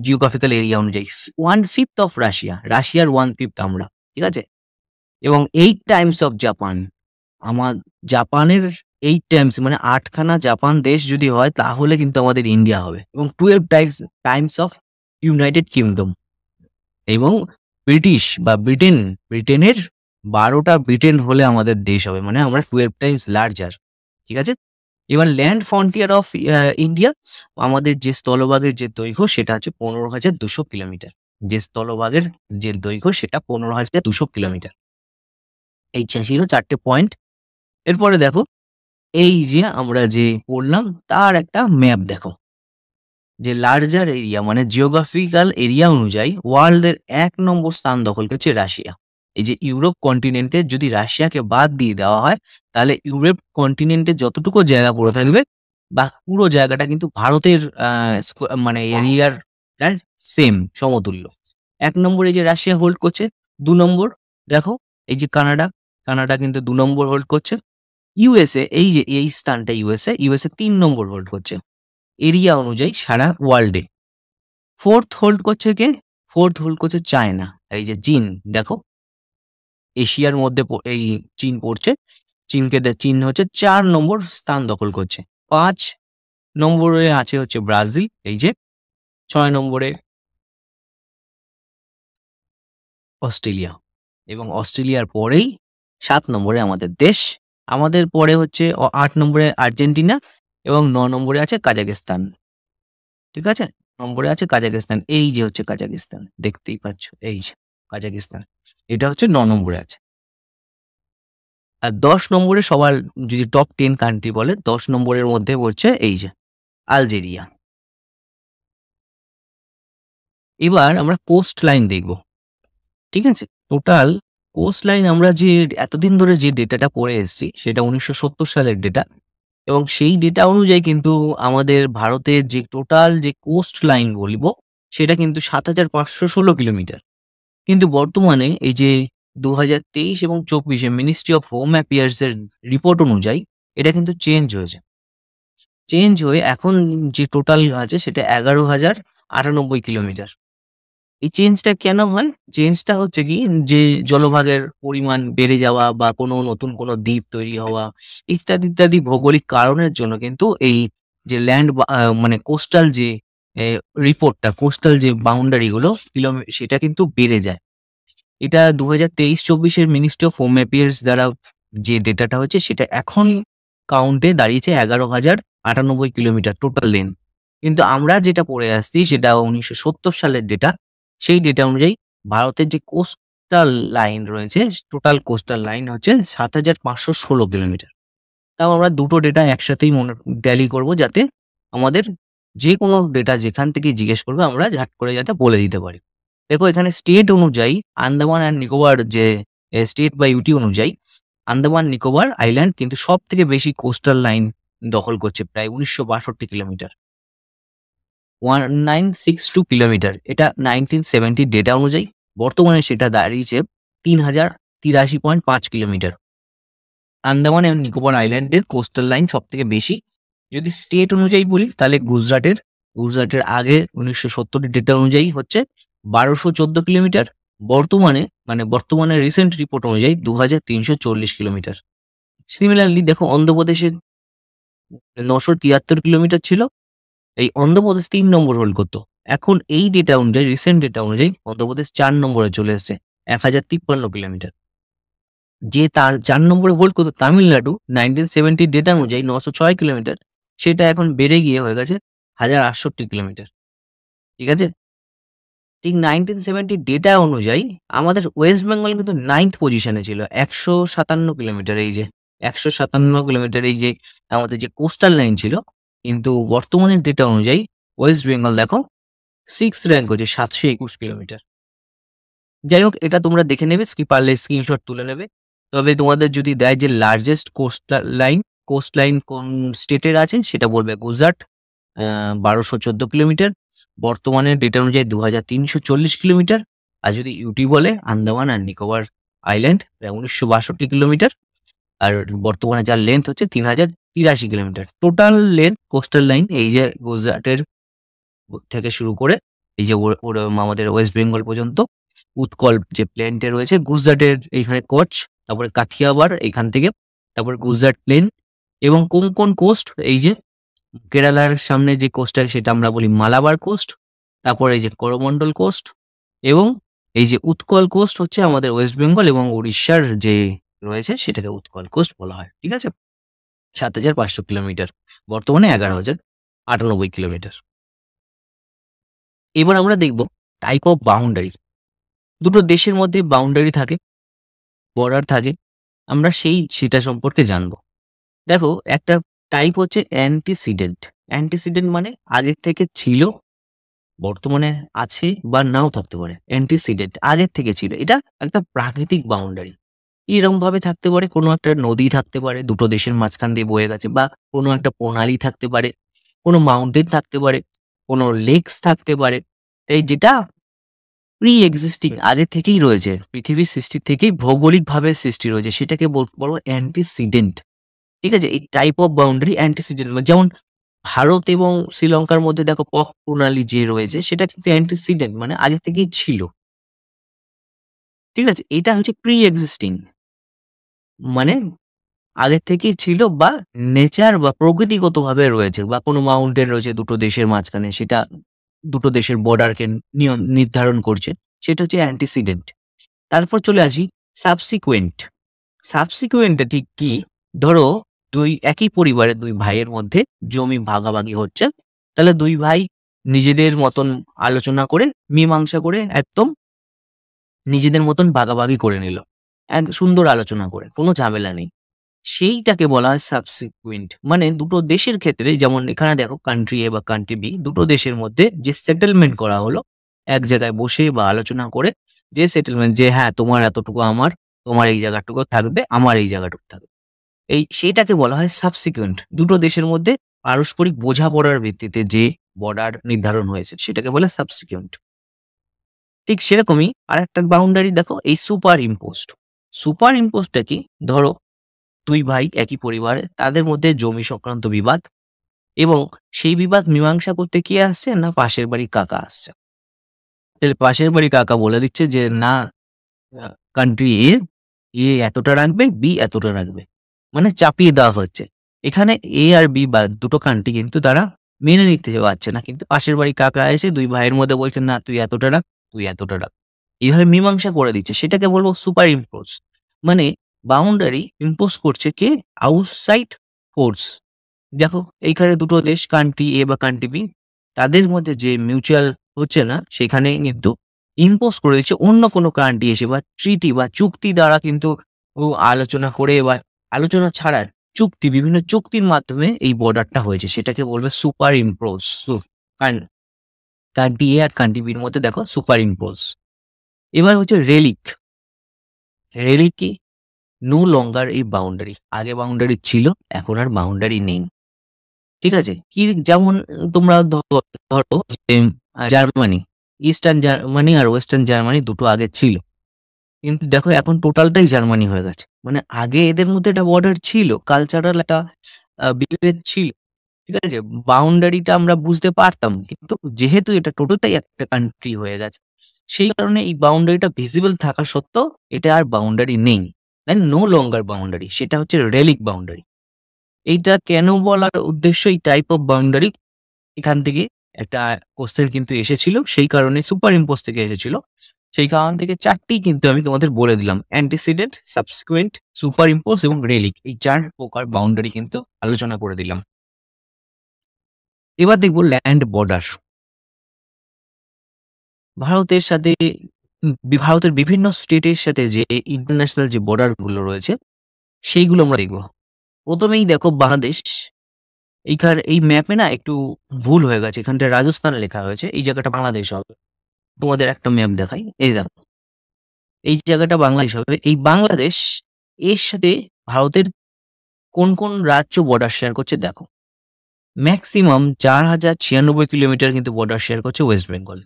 জিওগ্রাফিক্যাল এরিয়া অনুযায়ী। 1/5 অফ রাশিয়ার 1/5 আমরা, ঠিক আছে। এবং 8 টাইমস অফ জাপানের 8 টাইমস, মানে 8খানা জাপান দেশ যদি হয় তাহলে কিন্তু আমাদের ইন্ডিয়া হবে। এবং 12 টাইমস অফ ইউনাইটেড কিংডম, এবং ব্রিটেনের 12টা ব্রিটেন হলে আমাদের দেশ হবে, মানে আমরা 12 টাইমস লার্জার, ঠিক আছে। এবার ল্যান্ড ফ্রন্টিয়ার অফ ইন্ডিয়া, আমাদের যে স্থলভাগের যে দৈর্ঘ্য সেটা হচ্ছে 15,200 কিলোমিটার। যে স্থলভাগের যে দৈর্ঘ্য সেটা 15,200 কিলোমিটার। এই ছিল 4টে পয়েন্ট। এরপরে দেখো, এই যে আমরা যে পড়লাম তার একটা ম্যাপ দেখো, যে লার্জার এরিয়া মানে জিওগ্রাফিক্যাল এরিয়া অনুযায়ী ওয়ার্ল্ডের 1 নম্বর স্থান দখল করছে রাশিয়া। এই যে ইউরোপ কন্টিনেন্টের যদি রাশিয়াকে বাদ দিয়ে দেওয়া হয়, তাহলে ইউরোপ কন্টিনেন্টে যতটুকু জায়গা পড়ে থাকবে বা পুরো জায়গাটা কিন্তু ভারতের মানে এরিয়ার প্রায় সেম সমতুল্য। 1 নম্বরে যে রাশিয়া হোল্ড করছে। 2 নম্বর দেখো এই যে কানাডা কিন্তু 2 নম্বর হোল্ড করছে। ইউএসএ এই যে এই স্থানটা ইউএসএ 3 নম্বর হোল্ড করছে এরিয়া অনুযায়ী সারা ওয়ার্ল্ডে। 4th হোল্ড করছে কে? 4th হোল্ড করছে চায়না। এই যে চীন দেখো এশিয়ার মধ্যে এই চীন পড়ছে। চীন হচ্ছে 4 নম্বর স্থান দখল করছে। 5 নম্বরে আছে হচ্ছে ব্রাজিল এই যে। 6 নম্বরে অস্ট্রেলিয়া এবং অস্ট্রেলিয়ার পরেই 7 নম্বরে আমাদের দেশ। আমাদের পরে হচ্ছে 8 নম্বরে আর্জেন্টিনা এবং 9 নম্বরে আছে কাজাকিস্তান। ঠিক আছে? নম্বরে আছে কাজাকিস্তান। এই যে হচ্ছে কাজাকিস্তান, দেখতেই পাচ্ছ এই যে কাজাকিস্তান। এটা হচ্ছে 9 নম্বরে আছে। আর 10 নম্বরে সবার যদি টপ 10 কান্ট্রি বলে 10 নম্বরের মধ্যে পড়ছে এই যে আলজেরিয়া। এবার আমরা কোস্ট লাইন দেখব। ঠিক আছে? টোটাল কোস্ট লাইন আমরা যে এতদিন ধরে যে ডেটাটা পড়ে এসেছি সেটা 1970 সালের ডেটা এবং সেই ডেটা অনুযায়ী কিন্তু আমাদের ভারতের যে টোটাল যে কোস্ট লাইন বলবো সেটা কিন্তু 7,516 কিলোমিটার। কিন্তু বর্তমানে এই যে 2023 এবং 24-এ মিনিস্ট্রি অফ হোম অ্যাফেয়ার্স এর রিপোর্ট অনুযায়ী এটা কিন্তু চেঞ্জ হয়েছে। চেঞ্জ হয়ে এখন যে টোটাল আছে সেটা 11,098 কিলোমিটার। এই চেঞ্জটা কেন হয়? চেঞ্জটা হচ্ছে কি যে জলভাগের পরিমাণ বেড়ে যাওয়া বা কোনো নতুন কোনো দ্বীপ তৈরি হওয়া ইত্যাদি ইত্যাদি ভৌগোলিক কারণের জন্য কিন্তু এই যে ল্যান্ড মানে কোস্টাল যে রিপোর্টটা কোস্টাল যে বাউন্ডারি গুলো সেটা কিন্তু বেড়ে যায়। এটা 2023-24-এর মিনিস্ট্রি অফ হোম অ্যাফেয়ার্স দ্বারা যে ডেটাটা হচ্ছে সেটা এখন কাউন্টে দাঁড়িয়েছে 11,098 কিলোমিটার টোটাল লেন। কিন্তু আমরা যেটা পড়ে আসছি সেটা 1970 সালের ডেটা। সেই ডেটা অনুযায়ী ভারতের যে কোস্টাল লাইন রয়েছে টোটাল কোস্টাল লাইন হচ্ছে 7,516 কিলোমিটার। তাও আমরা দুটো ডেটা একসাথেই ট্যালি করবো যাতে আমাদের যে কোনো ডেটা যেখান থেকে জিজ্ঞেস করবে আমরা ঝাট করে যাতে বলে দিতে পারি। দেখো এখানে স্টেট অনুযায়ী আন্দামান অ্যান্ড নিকোবর যে স্টেট বা ইউটি অনুযায়ী আন্দামান নিকোবর আইল্যান্ড কিন্তু সব থেকে বেশি কোস্টাল লাইন দখল করছে প্রায় 1962 কিলোমিটার 1962 কিলোমিটার। এটা 1970 ডেটা অনুযায়ী বর্তমানে সেটা দাঁড়িয়েছে 3,083.5 কিলোমিটার। আন্দামান এবং নিকোবর আইল্যান্ডের কোস্টাল লাইন সব থেকে বেশি। যদি স্টেট অনুযায়ী বলি তাহলে গুজরাটের আগে 1970 ডেটা অনুযায়ী হচ্ছে 1214 কিলোমিটার। বর্তমানে রিসেন্ট রিপোর্ট অনুযায়ী 2,340 কিলোমিটার। সিমিলারলি দেখো অন্ধ্রপ্রদেশের 973 কিলোমিটার ছিল। এই অন্ধ্রপ্রদেশ 3 নম্বর হোল্ড করতো। এখন এই ডেটা অনুযায়ী রিসেন্ট ডেটা অনুযায়ী অন্ধ্রপ্রদেশ 4 নম্বরে চলে এসেছে 1,053 কিলোমিটার। যে তার 4 নম্বরে হোল্ড করতো তামিলনাড়ু 1970 ডেটা অনুযায়ী 906 কিলোমিটার, সেটা এখন বেড়ে গিয়ে হয়ে গেছে 1,068 কিলোমিটার। ঠিক আছে? ঠিক 1970 ডেটা অনুযায়ী আমাদের ওয়েস্ট বেঙ্গল কিন্তু 9th পজিশনে ছিল 157 কিলোমিটার। এই যে 157 কিলোমিটার এই যে আমাদের যে কোস্টাল লাইন ছিল, কিন্তু বর্তমানের ডেটা অনুযায়ী ওয়েস্ট বেঙ্গল দেখো 6th র্যাঙ্ক হচ্ছে 721 কিলোমিটার। যাই হোক এটা তোমরা দেখে নেবে, পারলে স্ক্রিনশট তুলে নেবে। তবে তোমাদের যদি দেয় যে লার্জেস্ট কোস্ট লাইন কোন স্টেটের আছে সেটা বলবে গুজরাট 1214 কিলোমিটার। বর্তমানে ডেটা অনুযায়ী 2,340 কিলোমিটার। আর যদি ইউটি বলে আন্দামান আর নিকোবর আইল্যান্ড 1962 কিলোমিটার। আর বর্তমানে যার লেন্থ হচ্ছে 3,083 kilometre. Total length coastal line এই যে গুজরাটের থেকে শুরু করে এই যে আমাদের ওয়েস্ট বেঙ্গল পর্যন্ত উৎকল যে প্লেনটা রয়েছে গুজরাটের এইখানে কচ্ছ, তারপরে কাথিয়াওয়াড় এইখান থেকে, তারপরে গুজরাট প্লেন এবং কোন কোন কোস্ট এই যে কেরালার সামনে যে কোস্টটা সেটা আমরা বলি মালাবার কোস্ট, তারপরে এই যে করমন্ডল কোস্ট এবং এই যে উৎকল কোস্ট হচ্ছে আমাদের ওয়েস্ট বেঙ্গল এবং উড়িষ্যার যে রয়েছে সেটাকে উৎকল কোস্ট বলা হয়। ঠিক আছে? 7,500 কিলোমিটার, বর্তমানে 11,098 কিলোমিটার। এবার আমরা দেখব টাইপ অফ বাউন্ডারি। দুটো দেশের মধ্যে বাউন্ডারি থাকে, বর্ডার থাকে, আমরা সেটা সম্পর্কে জানবো। দেখো একটা টাইপ হচ্ছে অ্যান্টিসিডেন্ট মানে আগের থেকে ছিল বর্তমানে আছে বা নাও থাকতে পারে। অ্যান্টিসিডেন্ট আগের থেকে ছিল। এটা একটা প্রাকৃতিক বাউন্ডারি। এরকম ভাবে থাকতে পারে, কোনো একটা নদী থাকতে পারে, দুটো দেশের মাঝখান দিয়ে বয়ে গেছে, বা কোনো একটা প্রণালী থাকতে পারে, কোনো মাউন্টেন থাকতে পারে, কোনো লেকস থাকতে পারে। তাই যেটা প্রি এক্সিস্টিং আগে থেকেই রয়েছে, পৃথিবীর সৃষ্টি থেকেই ভৌগোলিকভাবে সৃষ্টি রয়েছে, সেটাকে বলতে পারবো অ্যান্টিসিডেন্ট। ঠিক আছে? এই টাইপ অফ বাউন্ডারি অ্যান্টিসিডেন্ট, যেমন ভারত এবং শ্রীলঙ্কার মধ্যে দেখো পথ প্রণালী যে রয়েছে সেটা কিন্তু অ্যান্টিসিডেন্ট, মানে আগে থেকেই ছিল। ঠিক আছে? এটা হচ্ছে প্রি এক্সিস্টিং, মানে আগে থেকেই ছিল, বা নেচার বা প্রকৃতিগতভাবে রয়েছে, বা কোনো মাউন্টেন রয়েছে দুটো দেশের মাঝখানে, সেটা দুটো দেশের বর্ডারকে নিয়ম নির্ধারণ করছে, সেটা হচ্ছে অ্যান্টিসিডেন্ট। তারপর চলে আসি সাবসিকুয়েন্ট। সাবসিকুয়েন্টটা ঠিক কি? ধরো একই পরিবারের দুই ভাইয়ের মধ্যে জমি ভাগাভাগি হচ্ছে, তাহলে দুই ভাই নিজেদের মতন আলোচনা করে, মীমাংসা করে, একদম নিজেদের মতন ভাগাভাগি করে নিল, এক সুন্দর আলোচনা করে, কোনো ঝামেলা নেই। সেইটাকে বলা হয় সাবসিকুয়েন্ট। মানে দুটো দেশের ক্ষেত্রে, যেমন এখানে দেখো কান্ট্রি এ বা কান্ট্রি বি, দুটো দেশের মধ্যে যে সেটেলমেন্ট করা হলো এক জায়গায় বসে বা আলোচনা করে, যে সেটেলমেন্ট, যে হ্যাঁ তোমার এতটুকু আমার, তোমার এই জায়গাটুকু থাকবে, আমার এই জায়গাটুকু থাকবে, সেটাকে বলা হয় সাবসিকুয়েন্ট। দুটো দেশের মধ্যে পারস্পরিক বোঝাপড়ার ভিত্তিতে যে বর্ডার নির্ধারণ হয়েছে সেটাকে বলে সাবসিকুয়েন্ট। ঠিক সেরকমই আরেকটা বাউন্ডারি দেখো, এই সুপার ইম্পোজড। সুপার ইম্পোজটা কি? ধরো দুই ভাই একই পরিবারে, তাদের মধ্যে জমি সংক্রান্ত বিবাদ, এবং সেই বিবাদ মীমাংসা করতে কে আসছে? না পাশের বাড়ি কাকা আসছে। তাহলে পাশের বাড়ি কাকা বলে দিচ্ছে যে না, কান্ট্রি এ এতটা রাখবে, বি এতটা রাখবে, মানে চাপিয়ে দেওয়া হচ্ছে। এখানে এ আর বি বা দুটো কান্ট্রি কিন্তু তারা মেনে নিতে পারছে না, কিন্তু পাশের বাড়ি কাকা এসে দুই ভাইয়ের মধ্যে বলছে না তুই এতটা রাখ, তুই এতটা রাখ, এইভাবে মীমাংসা করে দিচ্ছে। সেটাকে বলবো সুপার ইম্পোজ। মানে বাউন্ডারি ইম্পোজ করছে কে? Outside force. দেখো এইখানে দুটো দেশ, কান্ট্রি এ বা কান্ট্রি বি, তাদের মধ্যে যে মিউচুয়াল হচ্ছে না, সেখানে কিন্তু ইম্পোজ করে দিচ্ছে অন্য কোনো কান্ট্রি এসে, বা ট্রিটি বা চুক্তি দ্বারা কিন্তু আলোচনা করে, বা আলোচনা ছাড়া চুক্তি, বিভিন্ন চুক্তির মাধ্যমে এই বর্ডারটা হয়েছে, সেটাকে বলবে সুপার ইম্পোজ। কান্ট্রি এ আর কান্ট্রি বির মধ্যে দেখো সুপার ইম্পোজ। এবার হচ্ছে রেলিক। রেলিক কি? নো লঙ্গার এই বাউন্ডারি। আগে বাউন্ডারি ছিল, এখন আর বাউন্ডারি নেই। ঠিক আছে? কি? যেমন তোমরা ধরো যে জার্মানি, ইস্টার্ন জার্মানি আর ওয়েস্টার্ন জার্মানি দুটো আগে ছিল, কিন্তু দেখো এখন টোটালটাই জার্মানি হয়ে গেছে। মানে আগে এদের মধ্যে একটা বর্ডার ছিল, কালচারাল একটা বিভেদ ছিল। ঠিক আছে? বাউন্ডারিটা আমরা বুঝতে পারতাম, কিন্তু যেহেতু এটা টোটালটাই একটা কান্ট্রি হয়ে গেছে, সেই কারণে এই বাউন্ডারিটা ভিজিবল থাকা সত্ত্বেও এটা আর বাউন্ডারি নেই। নো লঙ্গার বাউন্ডারি, সেটা হচ্ছে রেলিক বাউন্ডারি। এইটা কেন বলার উদ্দেশ্য, এই টাইপ অফ বাউন্ডারি এখান থেকে একটা কোশ্চেন কিন্তু এসেছিল, সেই কারণে সুপার ইম্পোজ থেকে এসেছিল, সেই কারণ থেকে চারটি কিন্তু আমি তোমাদের বলে দিলাম, অ্যান্টিসিডেন্ট, সাবসিকুয়েন্ট, সুপার ইম্পোজ এবং রেলিক, এই চার প্রকার বাউন্ডারি কিন্তু আলোচনা করে দিলাম। এবার দেখবো ল্যান্ড বর্ডার। ভারতের সাথে ভারতের বিভিন্ন স্টেটের সাথে যে ইন্টারন্যাশনাল যে বর্ডার গুলো রয়েছে সেইগুলো আমরা দেখবো। প্রথমেই দেখো বাংলাদেশ। এই ম্যাপে না একটু ভুল হয়ে গেছে, এখানটা রাজস্থান লেখা হয়েছে, এই জায়গাটা বাংলাদেশ হবে। তোমাদের একটা ম্যাপ দেখাই, এই দেখো এই জায়গাটা বাংলাদেশ হবে। এই বাংলাদেশ এর সাথে ভারতের কোন কোন রাজ্য বর্ডার শেয়ার করছে দেখো। ম্যাক্সিমাম 4096 কিলোমিটার কিন্তু বর্ডার শেয়ার করছে ওয়েস্ট বেঙ্গল।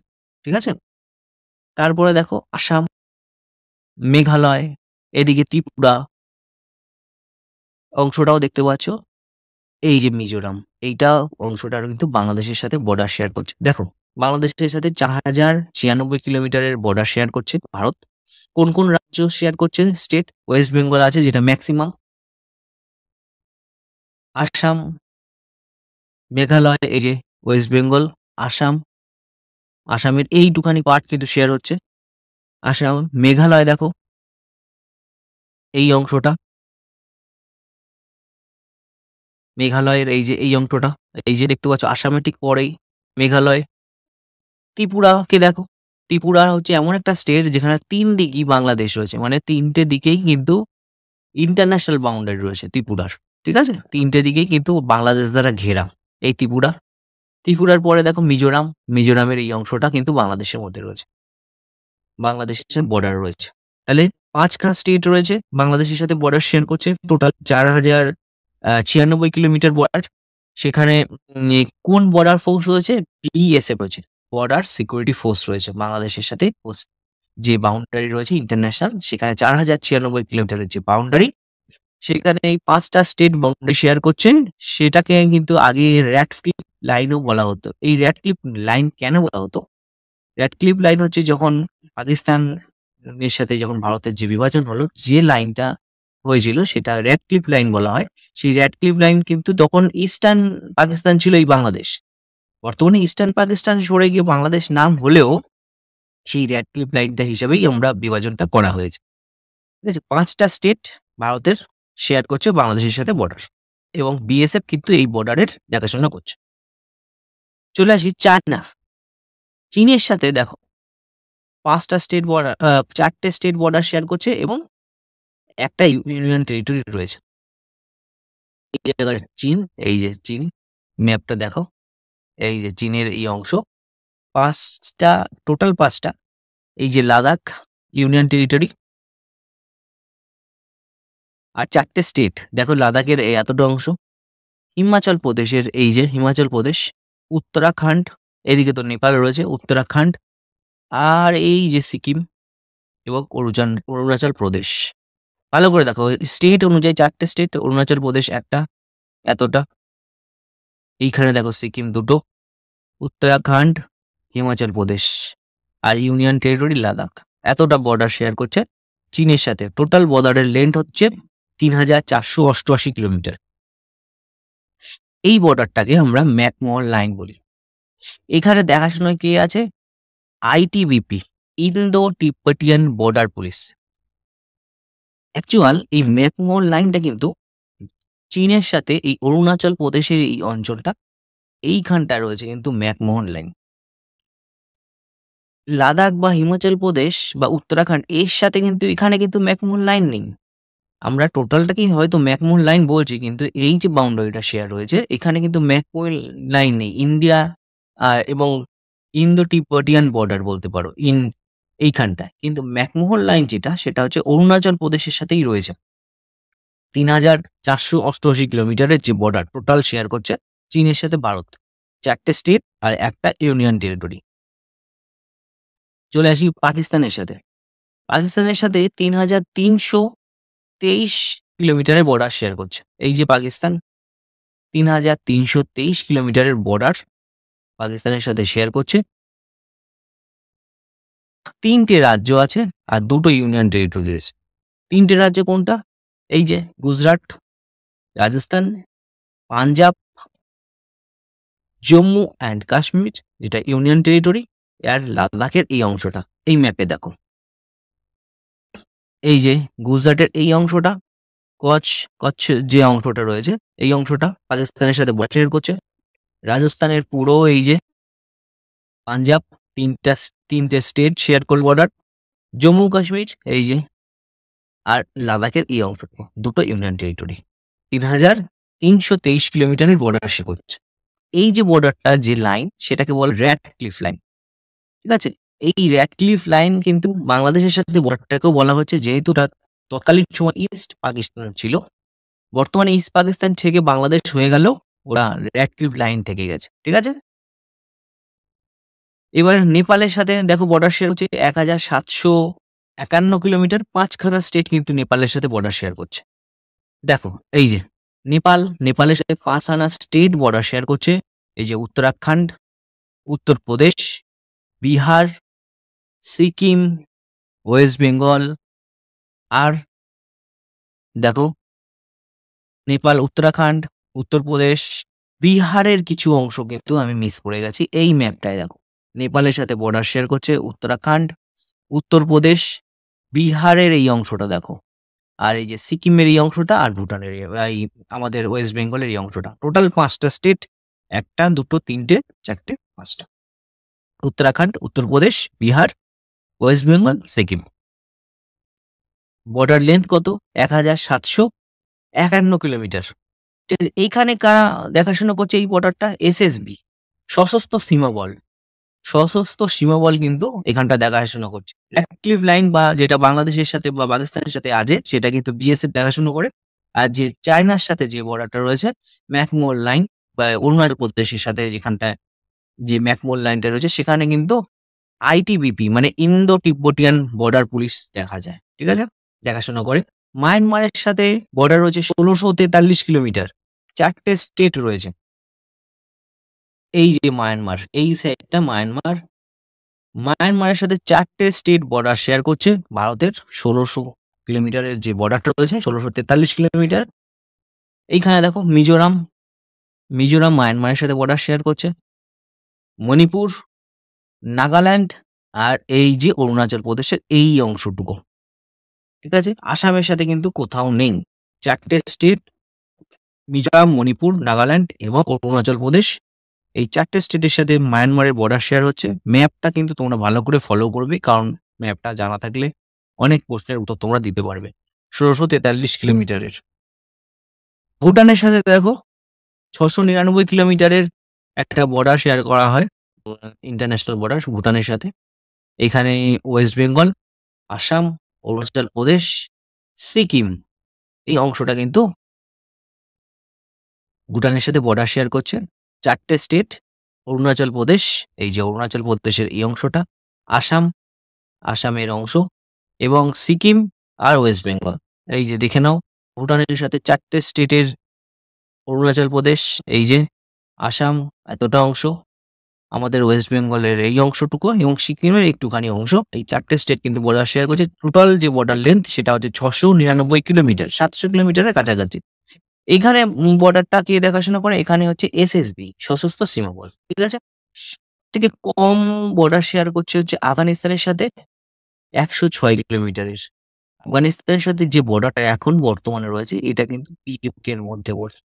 ঠিক আছে? তারপরে দেখো আসাম, মেঘালয়, এদিকে ত্রিপুরা অংশটাও দেখতে পাচ্ছ, এই যে মিজোরাম, এইটা অংশটা কিন্তু বাংলাদেশের সাথে বর্ডার শেয়ার করছে। দেখো বাংলাদেশের সাথে 4096 কিলোমিটারের বর্ডার শেয়ার করছে ভারত। কোন কোন রাজ্য শেয়ার করছে? স্টেট ওয়েস্ট বেঙ্গল আছে, যেটা ম্যাক্সিমাম, আসাম, মেঘালয়, এই যে ওয়েস্ট বেঙ্গল, আসাম, আসামের এইটুখানি পার্ট কিন্তু শেয়ার হচ্ছে। আসাম, মেঘালয় দেখো এই অংশটা, মেঘালয়ের এই যে এই অংশটা, এই যে দেখতে পাচ্ছ আসামের ঠিক পরেই মেঘালয়। ত্রিপুরাকে দেখো, ত্রিপুরা হচ্ছে এমন একটা স্টেট যেখানে তিন দিকই বাংলাদেশ রয়েছে, মানে তিনটে দিকেই কিন্তু ইন্টারন্যাশনাল বাউন্ডারি রয়েছে ত্রিপুরার। ঠিক আছে? তিনটে দিকেই কিন্তু বাংলাদেশ দ্বারা ঘেরা এই ত্রিপুরা। ত্রিপুরার পরে দেখো মিজোরাম, মিজোরামের এই অংশটা কিন্তু বাংলাদেশের মধ্যে রয়েছে, বাংলাদেশের সাথে বর্ডার রয়েছে। তাহলে 5খানা স্টেট রয়েছে বাংলাদেশের সাথে বর্ডার শেয়ার করছে, টোটাল 4096 কিলোমিটার বর্ডার। সেখানে কোন বর্ডার ফোর্স রয়েছে? বিএসএফ রয়েছে, বর্ডার সিকিউরিটি ফোর্স রয়েছে বাংলাদেশের সাথে। যে বাউন্ডারি রয়েছে ইন্টারন্যাশনাল, সেখানে 4096 কিলোমিটারের যে বাউন্ডারি, সেখানে এই 5টা স্টেট বাউন্ডারি শেয়ার করছে। সেটাকে কিন্তু আগে র্যাডক্লিফ লাইনও বলা হতো। এই র্যাডক্লিফ লাইন কেন বলা হতো? র্যাডক্লিফ লাইন হচ্ছে যখন পাকিস্তানের সাথে যখন ভারতের যে বিভাজন হলো, যে লাইনটা হয়েছিল সেটা র্যাডক্লিফ লাইন বলা হয়। সেই র্যাডক্লিফ লাইন কিন্তু তখন ইস্টার্ন পাকিস্তান ছিল এই বাংলাদেশ। বর্তমানে ইস্টার্ন পাকিস্তান সরে গিয়ে বাংলাদেশ নাম হলেও সেই র্যাডক্লিফ লাইনটা হিসাবেই আমরা বিভাজনটা করা হয়েছে। ঠিক আছে, 5টা স্টেট ভারতের শেয়ার করছে বাংলাদেশের সাথে বর্ডার, এবং বিএসএফ কিন্তু এই বর্ডারের দেখাশোনা করছে। চলে আসি চায়না। চীনের সাথে দেখো 4টে স্টেট বর্ডার শেয়ার করছে এবং একটা ইউনিয়ন টেরিটরি রয়েছে। এই জায়গায় চীন, এই যে চীন, ম্যাপটা দেখো, এই যে চীনের এই অংশ, টোটাল 5টা। এই যে লাদাখ ইউনিয়ন টেরিটরি, আর 4টে স্টেট দেখো, লাদাখের এই এতটা অংশ, হিমাচল প্রদেশের এই যে হিমাচল প্রদেশ, উত্তরাখণ্ড, এদিকে তো নেপাল রয়েছে, উত্তরাখণ্ড, আর এই যে সিকিম এবং অরুণাচল প্রদেশ। ভালো করে দেখো, স্টেট অনুযায়ী 4টে স্টেট, অরুণাচল প্রদেশ একটা, এতটা। এইখানে দেখো সিকিম 2টো, উত্তরাখণ্ড, হিমাচল প্রদেশ, আর ইউনিয়ন টেরিটরি লাদাখ। এতটা বর্ডার শেয়ার করছে চীনের সাথে। টোটাল বর্ডারের লেন্থ হচ্ছে 3488 কিলোমিটার। এই বর্ডারটাকে আমরা ম্যাকমোহন লাইন বলি। এখানে দেখাশোনায় কে আছে? ITBP, Indo Tibetan border police. Actual এই ম্যাকমোহন লাইনটা কিন্তু চীনের সাথে এই অরুণাচল প্রদেশের এই অঞ্চলটা, এইখানটা রয়েছে কিন্তু ম্যাকমোহন লাইন। লাদাখ বা হিমাচল প্রদেশ বা উত্তরাখণ্ড এর সাথে কিন্তু এখানে কিন্তু ম্যাকমোহন লাইন নেই। আমরা টোটালটাকেই হয়তো ম্যাকমোহন লাইন বলছি, কিন্তু এই যে বাউন্ডারিটা শেয়ার হয়েছে এখানে কিন্তু ম্যাকমোহন লাইন নেই। ইন্ডিয়া এবং ইন্দো তিব্বতিয়ান বর্ডার বলতে পারো এইখানটায়, কিন্তু ম্যাকমোহন লাইন যেটা, সেটা হচ্ছে অরুণাচল প্রদেশের সাথেই রয়েছে। 3488 কিলোমিটারের যে বর্ডার টোটাল শেয়ার করছে চীনের সাথে ভারত, 4টে স্টেট আর একটা ইউনিয়ন টেরিটরি। চলে আসি পাকিস্তানের সাথে। পাকিস্তানের সাথে 3323 কিলোমিটারের বর্ডার শেয়ার করছে। এই যে পাকিস্তান, 3323 কিলোমিটারের বর্ডার পাকিস্তানের সাথে শেয়ার করছে। 3টে রাজ্য আছে আর 2টো ইউনিয়ন টেরিটরি রয়েছে। 3টে রাজ্য কোনটা? এই যে গুজরাট, রাজস্থান, পাঞ্জাব, জম্মু অ্যান্ড কাশ্মীর যেটা ইউনিয়ন টেরিটরি, আর লাদাখের এই অংশটা। এই ম্যাপে দেখো, এই যে গুজরাটের এই অংশটা, কচ্ছ যে অংশটা রয়েছে, এই অংশটা পাকিস্তানের সাথে বর্ডার শেয়ার করছে। রাজস্থানের পুরো এই যে পাঞ্জাব, তিনটে স্টেট শেয়ার করল বর্ডার। জম্মু কাশ্মীর এই যে, আর লাদাখের এই অংশটা, 2টো ইউনিয়ন টেরিটরি। 3323 কিলোমিটারের বর্ডার শেয়ার করছে। এই যে বর্ডারটা, যে লাইন, সেটাকে বলে র্যাডক্লিফ লাইন। ঠিক আছে, এই র্যাডক্লিফ লাইন কিন্তু বাংলাদেশের সাথে বর্ডারটাকেও বলা হচ্ছে, যেহেতু তৎকালীন সময় ইস্ট পাকিস্তান ছিল। বর্তমানে ইস্ট পাকিস্তান থেকে বাংলাদেশ হয়ে গেল, ওরা র্যাডক্লিফ লাইন থেকে গেছে। ঠিক আছে, এবার নেপালের সাথে দেখো বর্ডার শেয়ার হচ্ছে 1751 কিলোমিটার। 5খানা স্টেট কিন্তু নেপালের সাথে বর্ডার শেয়ার করছে। দেখো এই যে নেপালের সাথে 5খানা স্টেট বর্ডার শেয়ার করছে। এই যে উত্তরাখণ্ড, উত্তরপ্রদেশ, বিহার, সিকিম, ওয়েস্ট বেঙ্গল। আর দেখো নেপাল, উত্তরাখণ্ড, উত্তরপ্রদেশ, বিহারের কিছু অংশ কিন্তু আমি মিস করে গেছি। এই ম্যাপটায় দেখো, নেপালের সাথে বর্ডার শেয়ার করছে উত্তরাখণ্ড, উত্তরপ্রদেশ, বিহারের এই অংশটা দেখো, আর এই যে সিকিমের এই অংশটা, আর ভুটানের এই আমাদের ওয়েস্ট বেঙ্গলের এই অংশটা। টোটাল 5টা স্টেট, 1টা 2টো 3টে 4টে 5টা, Uttarakhand, Uttar Pradesh, Bihar, West Bengal, Sikkim. Border length কত? 1751 কিলোমিটার। এইখানে কারা দেখাশোনা করছে এই বর্ডারটা? এসএসবি, সশস্ত্র সীমাবল, সশস্ত্র সীমাবল কিন্তু এখানটা দেখাশোনা করছে। অ্যাক্টিভ লাইন বা যেটা বাংলাদেশের সাথে বা পাকিস্তানের সাথে আছে সেটা কিন্তু বিএসএফ দেখাশোনা করে। আর যে চায়নার সাথে যে বর্ডারটা রয়েছে ম্যাকমোহন লাইন বা অরুণাচল প্রদেশের সাথে যেখানটায় যে ম্যাকমোহন লাইনটা রয়েছে সেখানে কিন্তু আইটিবিপি মানে ইন্দো তিব্বতিয়ান বর্ডার পুলিশ দেখা যায়, ঠিক আছে, দেখাশোনা করে। মায়ানমারের সাথে বর্ডার রয়েছে 1643 কিলোমিটার, 4টে স্টেট রয়েছে। এই যে মায়ানমার, এই সাইডটা মায়ানমার, মায়ানমারের সাথে 4টে স্টেট বর্ডার শেয়ার করছে ভারতের। 1600 কিলোমিটারের যে বর্ডারটা রয়েছে 1643 কিলোমিটার। এইখানে দেখো মিজোরাম, মিজোরাম মায়ানমারের সাথে বর্ডার শেয়ার করছে। মণিপুর, নাগাল্যান্ড আর এই যে অরুণাচল প্রদেশের এই অংশটুকু, ঠিক আছে। আসামের সাথে কিন্তু কোথাও নেই। 4টে স্টেট মিজোরাম, মণিপুর, নাগাল্যান্ড এবং অরুণাচল প্রদেশ, এই 4টে স্টেটের সাথে মায়ানমারের বর্ডার শেয়ার হচ্ছে। ম্যাপটা কিন্তু তোমরা ভালো করে ফলো করবে, কারণ ম্যাপটা জানা থাকলে অনেক প্রশ্নের উত্তর তোমরা দিতে পারবে। 1643 কিলোমিটারের। ভুটানের সাথে দেখো 699 কিলোমিটারের একটা বর্ডার শেয়ার করা হয়, ইন্টারন্যাশনাল বর্ডার ভুটানের সাথে। এখানে ওয়েস্ট বেঙ্গল, আসাম, অরুণাচল প্রদেশ, সিকিম এই অংশটা কিন্তু ভুটানের সাথে বর্ডার শেয়ার করছে। 4টে স্টেট, অরুণাচল প্রদেশ, এই যে অরুণাচল প্রদেশের এই অংশটা, আসাম, আসামের অংশ এবং সিকিম আর ওয়েস্ট বেঙ্গল। এই যে দেখে নাও ভুটানের সাথে 4টে স্টেটের, অরুণাচল প্রদেশ, এই যে আসাম এতটা অংশ, আমাদের ওয়েস্ট বেঙ্গলের এই অংশটুকু এবং সিকিমের একটুখানি অংশ, এই 4টে স্টেট কিন্তু বর্ডার শেয়ার করছে। টোটাল যে বর্ডার লেন্থ সেটা হচ্ছে 699 কিলোমিটার, 700 কিলোমিটারের কাছাকাছি। এখানে বর্ডারটা কে দেখাশোনা করে? এখানে হচ্ছে এসএসবি, সশস্ত্র সীমা বল, ঠিক আছে। থেকে কম বর্ডার শেয়ার করছে হচ্ছে আফগানিস্তানের সাথে 106 কিলোমিটারের। আফগানিস্তানের সাথে যে বর্ডারটা এখন বর্তমানে রয়েছে এটা কিন্তু পিওকে এর মধ্যে পড়ছে।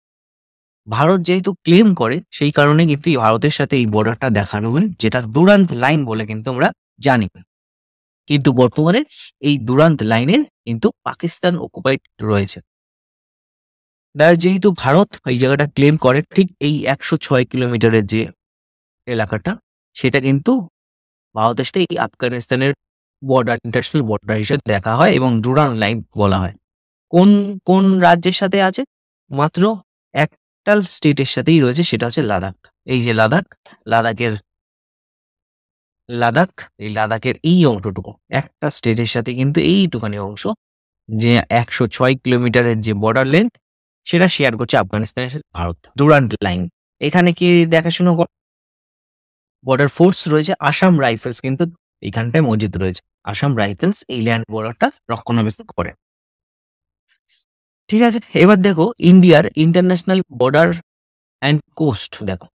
ভারত যেহেতু ক্লেম করে সেই কারণে কিন্তু ভারতের সাথে এই বর্ডারটা দেখানো হয়, যেটা দুরান্ত লাইন বলে কিন্তু আমরা জানি। কিন্তু বর্তমানে এই দুরান্ত লাইনে কিন্তু পাকিস্তান অকুপাইড রয়েছে। যেহেতু ভারত এই জায়গাটা ক্লেম করে, ঠিক এই 106 কিলোমিটারের যে এলাকাটা সেটা কিন্তু ভারতের সাথে এই আফগানিস্তানের বর্ডার, ইন্টারন্যাশনাল বর্ডার হিসেবে দেখা হয় এবং ডুরান্ট লাইন বলা হয়। কোন কোন রাজ্যের সাথে আছে? মাত্র একটা স্টেটের সাথেই রয়েছে, সেটা হচ্ছে লাদাখ। এই যে লাদাখ, লাদাখের লাদাখ, এই লাদাখের এই অংশটুকু একটা স্টেটের সাথে কিন্তু এইটুখানি অংশ যে 106 কিলোমিটারের যে বর্ডার লেন্থ সেটা শেয়ার করছে আফগানিস্তানের সাথে ভারত, ডুরান্ট লাইন। এখানে কি দেখাশোনা বর্ডার ফোর্স রয়েছে? আসাম রাইফেলস কিন্তু এইখানটায় মজুদ রয়েছে। আসাম রাইফেলস এই ল্যান্ড বর্ডারটা রক্ষণাবেক্ষণ করে, ঠিক আছে। এবার দেখো ইন্ডিয়ার ইন্টারন্যাশনাল বর্ডার অ্যান্ড কোস্ট দেখো,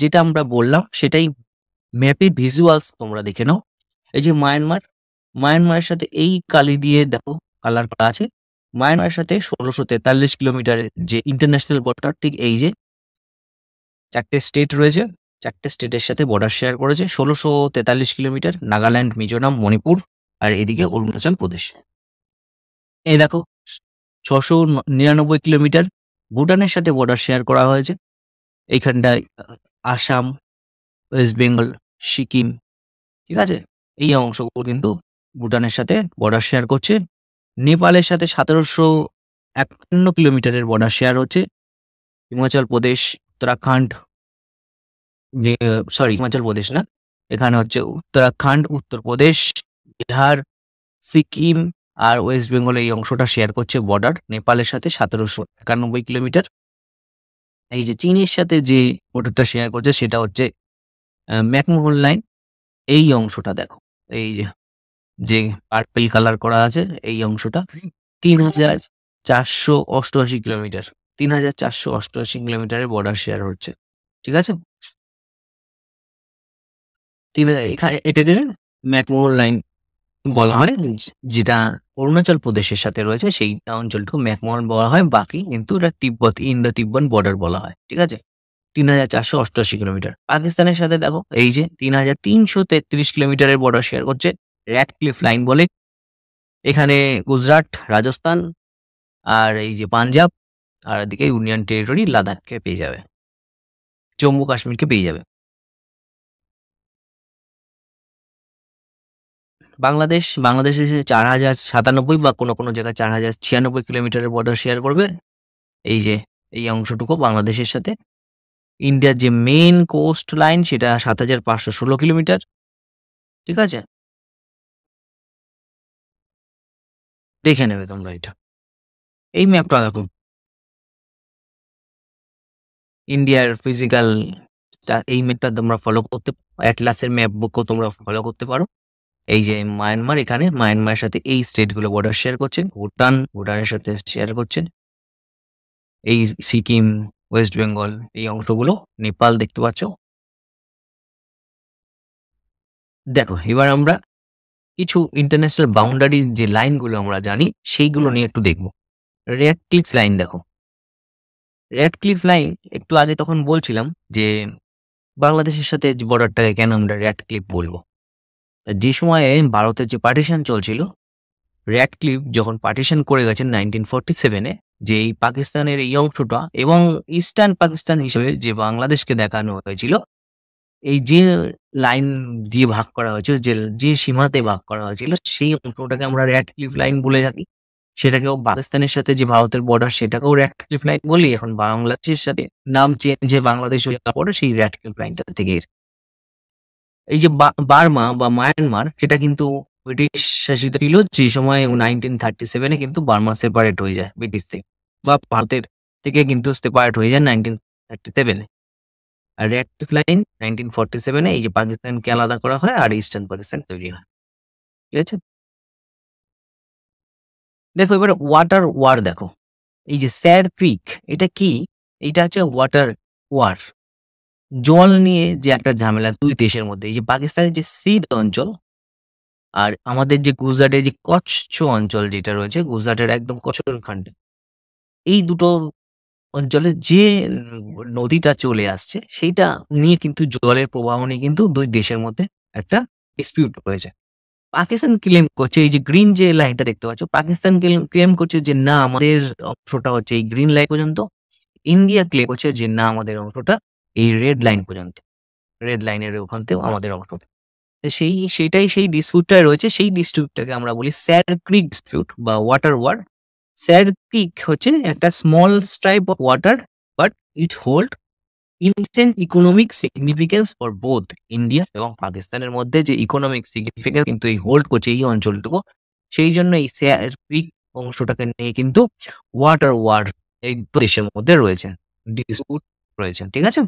যেটা আমরা বললাম সেটাই ম্যাপে ভিজুয়ালস তোমরা দেখে নাও। এই যে মায়ানমার, মায়ানমারের সাথে এই কালি দিয়ে দেখো কালার করা আছে। মায়ানমারের সাথে 1643 কিলোমিটারের যে ইন্টারন্যাশনাল বর্ডার, ঠিক এই যে 4টে স্টেট রয়েছে, 4টে স্টেটের সাথে বর্ডার শেয়ার করেছে 1643 কিলোমিটার, নাগাল্যান্ড, মিজোরাম, মণিপুর আর এদিকে অরুণাচল প্রদেশ। এই দেখো 699 কিলোমিটার ভুটানের সাথে বর্ডার শেয়ার করা হয়েছে। এইখানটায় আসাম, ওয়েস্ট বেঙ্গল, সিকিম, ঠিক আছে, এই অংশগুলো কিন্তু ভুটানের সাথে বর্ডার শেয়ার করছে। নেপালের সাথে 1751 কিলোমিটারের বর্ডার শেয়ার হচ্ছে। হিমাচল প্রদেশ, উত্তরাখণ্ড, সরি হিমাচল প্রদেশ না, এখানে হচ্ছে উত্তরাখণ্ড, উত্তরপ্রদেশ, বিহার, সিকিম আর ওয়েস্ট বেঙ্গল এই অংশটা শেয়ার করছে বর্ডার নেপালের সাথে 1791 কিলোমিটার। এই যে চীনের সাথে যে বর্ডারটা শেয়ার করছে সেটা হচ্ছে ম্যাকমোহন লাইন। এই অংশটা দেখো, এই যে পার্পল কালার করা আছে এই অংশটা 3488 কিলোমিটার, 3488 কিলোমিটারের বর্ডার শেয়ার হচ্ছে, ঠিক আছে। এখানে এটাকে ম্যাকমোহন লাইন বলা হয়, যেটা অরুণাচল প্রদেশের সাথে রয়েছে সেই অঞ্চলটুকু ম্যাকমোহন বলা হয়, বাকি কিন্তু এটা তিব্বত, ইন্দো তিব্বত বর্ডার বলা হয়, ঠিক আছে। 3488 কিলোমিটার। পাকিস্তানের সাথে দেখো এই যে 3333 কিলোমিটারের বর্ডার শেয়ার করছে, র্যাডক্লিফ লাইন বলে। এখানে গুজরাট, রাজস্থান আর এই যে পাঞ্জাব আর এদিকে ইউনিয়ন টেরিটরি লাদাখকে পেয়ে যাবে। জম্মু কাশ্মীরকে পেয়ে যাবে। বাংলাদেশে 4097 বা কোনো জায়গায় 4096 কিলোমিটারের বর্ডার শেয়ার করবে। এই যে এই অংশটুকু বাংলাদেশের সাথে। ইন্ডিয়ার যে মেইন কোস্ট লাইন সেটা 7516 কিলোমিটার। ঠিক আছে? দেখে নেবে তোমরা এটা। এই ম্যাপটা দেখো। ইন্ডিয়ার ফিজিক্যাল এই ম্যাপটা তোমরা ফলো করতে, অ্যাটলাসের ম্যাপ বুকও তোমরা ফলো করতে পারো। এই যে মায়ানমার, এখানে মায়ানমারের সাথে এই স্টেটগুলো বর্ডার শেয়ার করছে। ভুটানের সাথে শেয়ার করছে। এই সিকিম, ওয়েস্ট বেঙ্গল এই অংশগুলো, নেপাল দেখতে পাচ্ছ। দেখো এবার আমরা কিছু ইন্টারন্যাশনাল বাউন্ডারির যে লাইনগুলো আমরা জানি সেইগুলো নিয়ে একটু দেখবো। রেড ক্লিফ লাইন দেখো। রেড ক্লিফ লাইন একটু আগে তখন বলছিলাম যে বাংলাদেশের সাথে বর্ডারটাকে কেন আমরা রেড ক্লিফ বলবো। যে সময়ে ভারতের যে পার্টিশন চলছিল, রেড ক্লিফ যখন পার্টিশন করে গেছেন 1947-এ, যে এই পাকিস্তানের এই অংশটা এবং ইস্টার্ন পাকিস্তান হিসেবে যে বাংলাদেশকে দেখানো হয়েছিল, এই যে লাইন দিয়ে ভাগ করা হয়েছিল, যে সীমাতে ভাগ করা হয়েছিল, সেই অংশটাকে আমরা রেড ক্লিফ লাইন বলে থাকি। সেটাকেও পাকিস্তানের সাথে যে ভারতের বর্ডার সেটাকেও রেড ক্লিফ লাইন বলি। এখন বাংলাদেশের সাথে নাম চেঞ্জ বাংলাদেশ হয়ে যাওয়ার পরে সেই রেড ক্লিফ লাইনটা থেকে গেছে। এই যে বার্মা বা মায়ানমার, সেটা কিন্তু ব্রিটিশ শাসিত ছিল। যে সময় 1937-এ কিন্তু বার্মা সেপারেট হয়ে যায় ব্রিটিশ থেকে, বা ভারতের থেকে কিন্তু সেপারেট হয়ে যায় 1937-এ। আর রেড ক্লিফ লাইন 1947-এ এই যে পাকিস্তানকে আলাদা করা হয় আর ইস্টার্ন পাকিস্তান তৈরি হয়। ঠিক আছে? দেখো এবার ওয়াটার ওয়ার দেখো। এই যে স্যার ক্রিক, এটা কি? এটা হচ্ছে ওয়াটার ওয়ার। জল নিয়ে যে একটা ঝামেলা দুই দেশের মধ্যে। এই যে পাকিস্তানের যে সিন্ধ অঞ্চল আর আমাদের যে গুজরাটের যে কচ্ছ অঞ্চল যেটা রয়েছে, গুজরাটের একদম কচ্ছখান্ডে, এই দুটো অঞ্চলে যে নদীটা চলে আসছে সেইটা নিয়ে কিন্তু জলের প্রবাহ নিয়ে কিন্তু দুই দেশের মধ্যে একটা ডিসপিউট রয়েছে। পাকিস্তান ক্লেম করছে, এই যে গ্রিন যে লাইনটা দেখতে পাচ্ছ, পাকিস্তান ক্লেম করছে যে না আমাদের অংশটা হচ্ছে এই গ্রিন লাইন পর্যন্ত। ইন্ডিয়া ক্লেম করছে যে না আমাদের অংশটা এই রেড লাইন পর্যন্ত, রেড লাইনের ওখান থেকেও আমাদের অংশটা। সেই ডিসপিউটটাই রয়েছে। সেই ডিসপিউটটাকে আমরা বলি স্যার ক্রিক ডিসপিউট বা ওয়াটার ওয়ার। স্যার ক্রিক হচ্ছে একটা small stripe of water, but it hold immense economic significance for both India এবং পাকিস্তানের মধ্যে যে ইকোনমিক সিগনিফিকেন্স কিন্তু এই হোল্ড করছে এই অঞ্চলটুকু। সেই জন্য এই স্যার ক্রিক অংশটাকে নিয়ে কিন্তু ওয়াটার ওয়ার এই দেশের মধ্যে রয়েছে, ডিসপিউট রয়েছে। ঠিক আছে?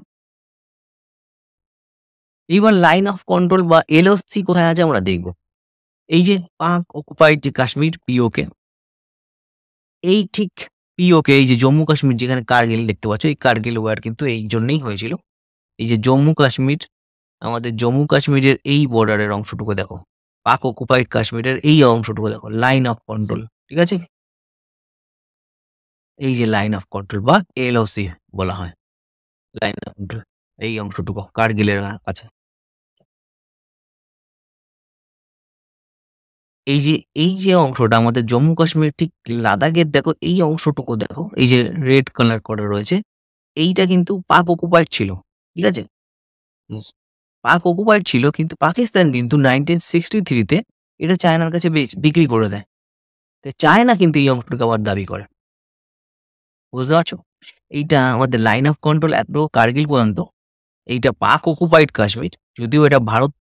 এবার লাইন অফ কন্ট্রোল বা এলওসি কোথায় আছে আমরা দেখব। এই যে পাক অকুপাইড যে কাশ্মীর, পিওকে, এই ঠিক পিওকে, এই যে জম্মু কাশ্মীর যেখানে কার্গিল দেখতে পাচ্ছ, এই কার্গিল ওয়ার কিন্তু এই জন্যই হয়েছিল। এই যে জম্মু কাশ্মীর, আমাদের জম্মু কাশ্মীরের এই বর্ডারের অংশটুকু দেখো, পাক অকুপাইড কাশ্মীরের এই অংশটুকু দেখো, লাইন অফ কন্ট্রোল। ঠিক আছে? এই যে লাইন অফ কন্ট্রোল বা এলওসি বলা হয়, লাইন অফ কন্ট্রোল, এই অংশটুকু কার্গিলের কাছে। এই যে অংশটা আমাদের জম্মু কাশ্মীর ঠিক লাদাখের দেখো, এই অংশটুকু দেখো, এই যে রেড কালার করা রয়েছে, এইটা কিন্তু পাক অকুপাইড ছিল। ঠিক আছে? পাক অকুপাইড ছিল, কিন্তু পাকিস্তান কিন্তু 1963-তে এটা চায়নার কাছে বিক্রি করে দেয়। তো চায়না কিন্তু এই অংশটুকু আবার দাবি করে। বুঝতে পারছো? এইটা আমাদের লাইন অফ কন্ট্রোল এত কার্গিল পর্যন্ত, এইটা পাক অকুপাইড কাশ্মীর, যদিও এটা ভারত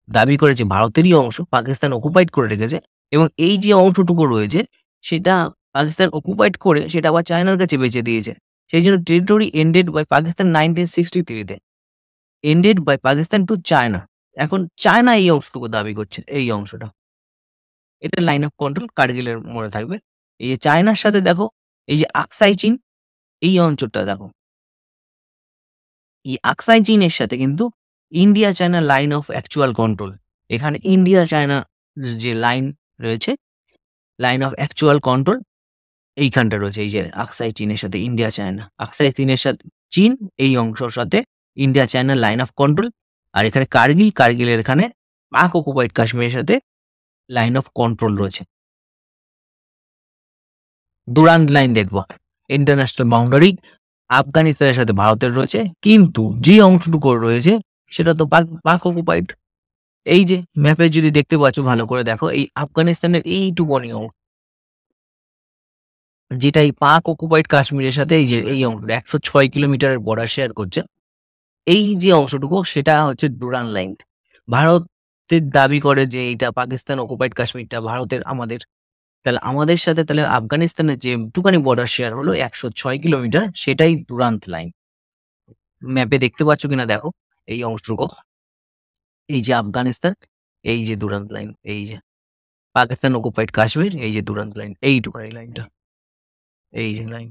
দাবি করেছে ভারতেরই অংশ, পাকিস্তান অকুপাইড করে রেখেছে। এবং এই যে অংশটুকু রয়েছে সেটা পাকিস্তান অকুপাইড করে সেটা আবার চায়নার কাছে বেচে দিয়েছে। সেই জন্য টেরিটরি এন্ডেড বাই পাকিস্তান 1963-তে, ended by Pakistan to China. এখন চায়না এই অংশটুকু দাবি করছে, এই অংশটা। এটা লাইন অফ কন্ট্রোল কার্গিলের মনে থাকবে। এই যে চায়নার সাথে দেখো, এই যে আকসাই চীন, এই অঞ্চলটা দেখো, এই আকসাই চীনের সাথে কিন্তু India China line of actual control. এখানে ইন্ডিয়া চায়না যে লাইন রয়েছে, লাইন অফ অ্যাকচুয়াল কন্ট্রোল এইখানটা রয়েছে। এই যে আকসাই চীনের সাথে ইন্ডিয়া চায়না, আকসাই চীনের সাথে চীন, এই অংশের সাথে India China line of control. আর এখানে কার্গিলের এখানে পাক অকুপাইড কাশ্মীরের সাথে লাইন অফ কন্ট্রোল রয়েছে। দুরান্ত লাইন দেখবো, ইন্টারন্যাশনাল বাউন্ডারি আফগানিস্তানের সাথে ভারতের রয়েছে, কিন্তু যে অংশটুকু রয়েছে সেটা তো পাক অকুপাইড। এই যে ম্যাপে যদি দেখতে পাচ্ছ ভালো করে দেখো, এই আফগানিস্তানের এইটুকুনি অংশ, যেটা এই পাক অকুপাইড কাশ্মীরের সাথে এই যে এই অংশ 106 কিলোমিটারের বর্ডার শেয়ার করছে, এই যে অংশটুকু সেটা হচ্ছে ডুরান লাইন। ভারতের দাবি করে যে এইটা পাকিস্তান অকুপাইড কাশ্মীরটা ভারতের, আমাদের। তাহলে আমাদের সাথে তাহলে আফগানিস্তানের যে একটুখানি বর্ডার শেয়ার হলো 106 কিলোমিটার, সেটাই ডুরান্ত লাইন। ম্যাপে দেখতে পাচ্ছ কিনা দেখো, এই অংশটুকু, এই যে আফগানিস্তান, এই যে ডুরান্ত লাইন, এই যে পাকিস্তান অকুপাইড কাশ্মীর, এই যে ডুরান্ত লাইন, এইটুখানি লাইনটা, এই যে লাইন,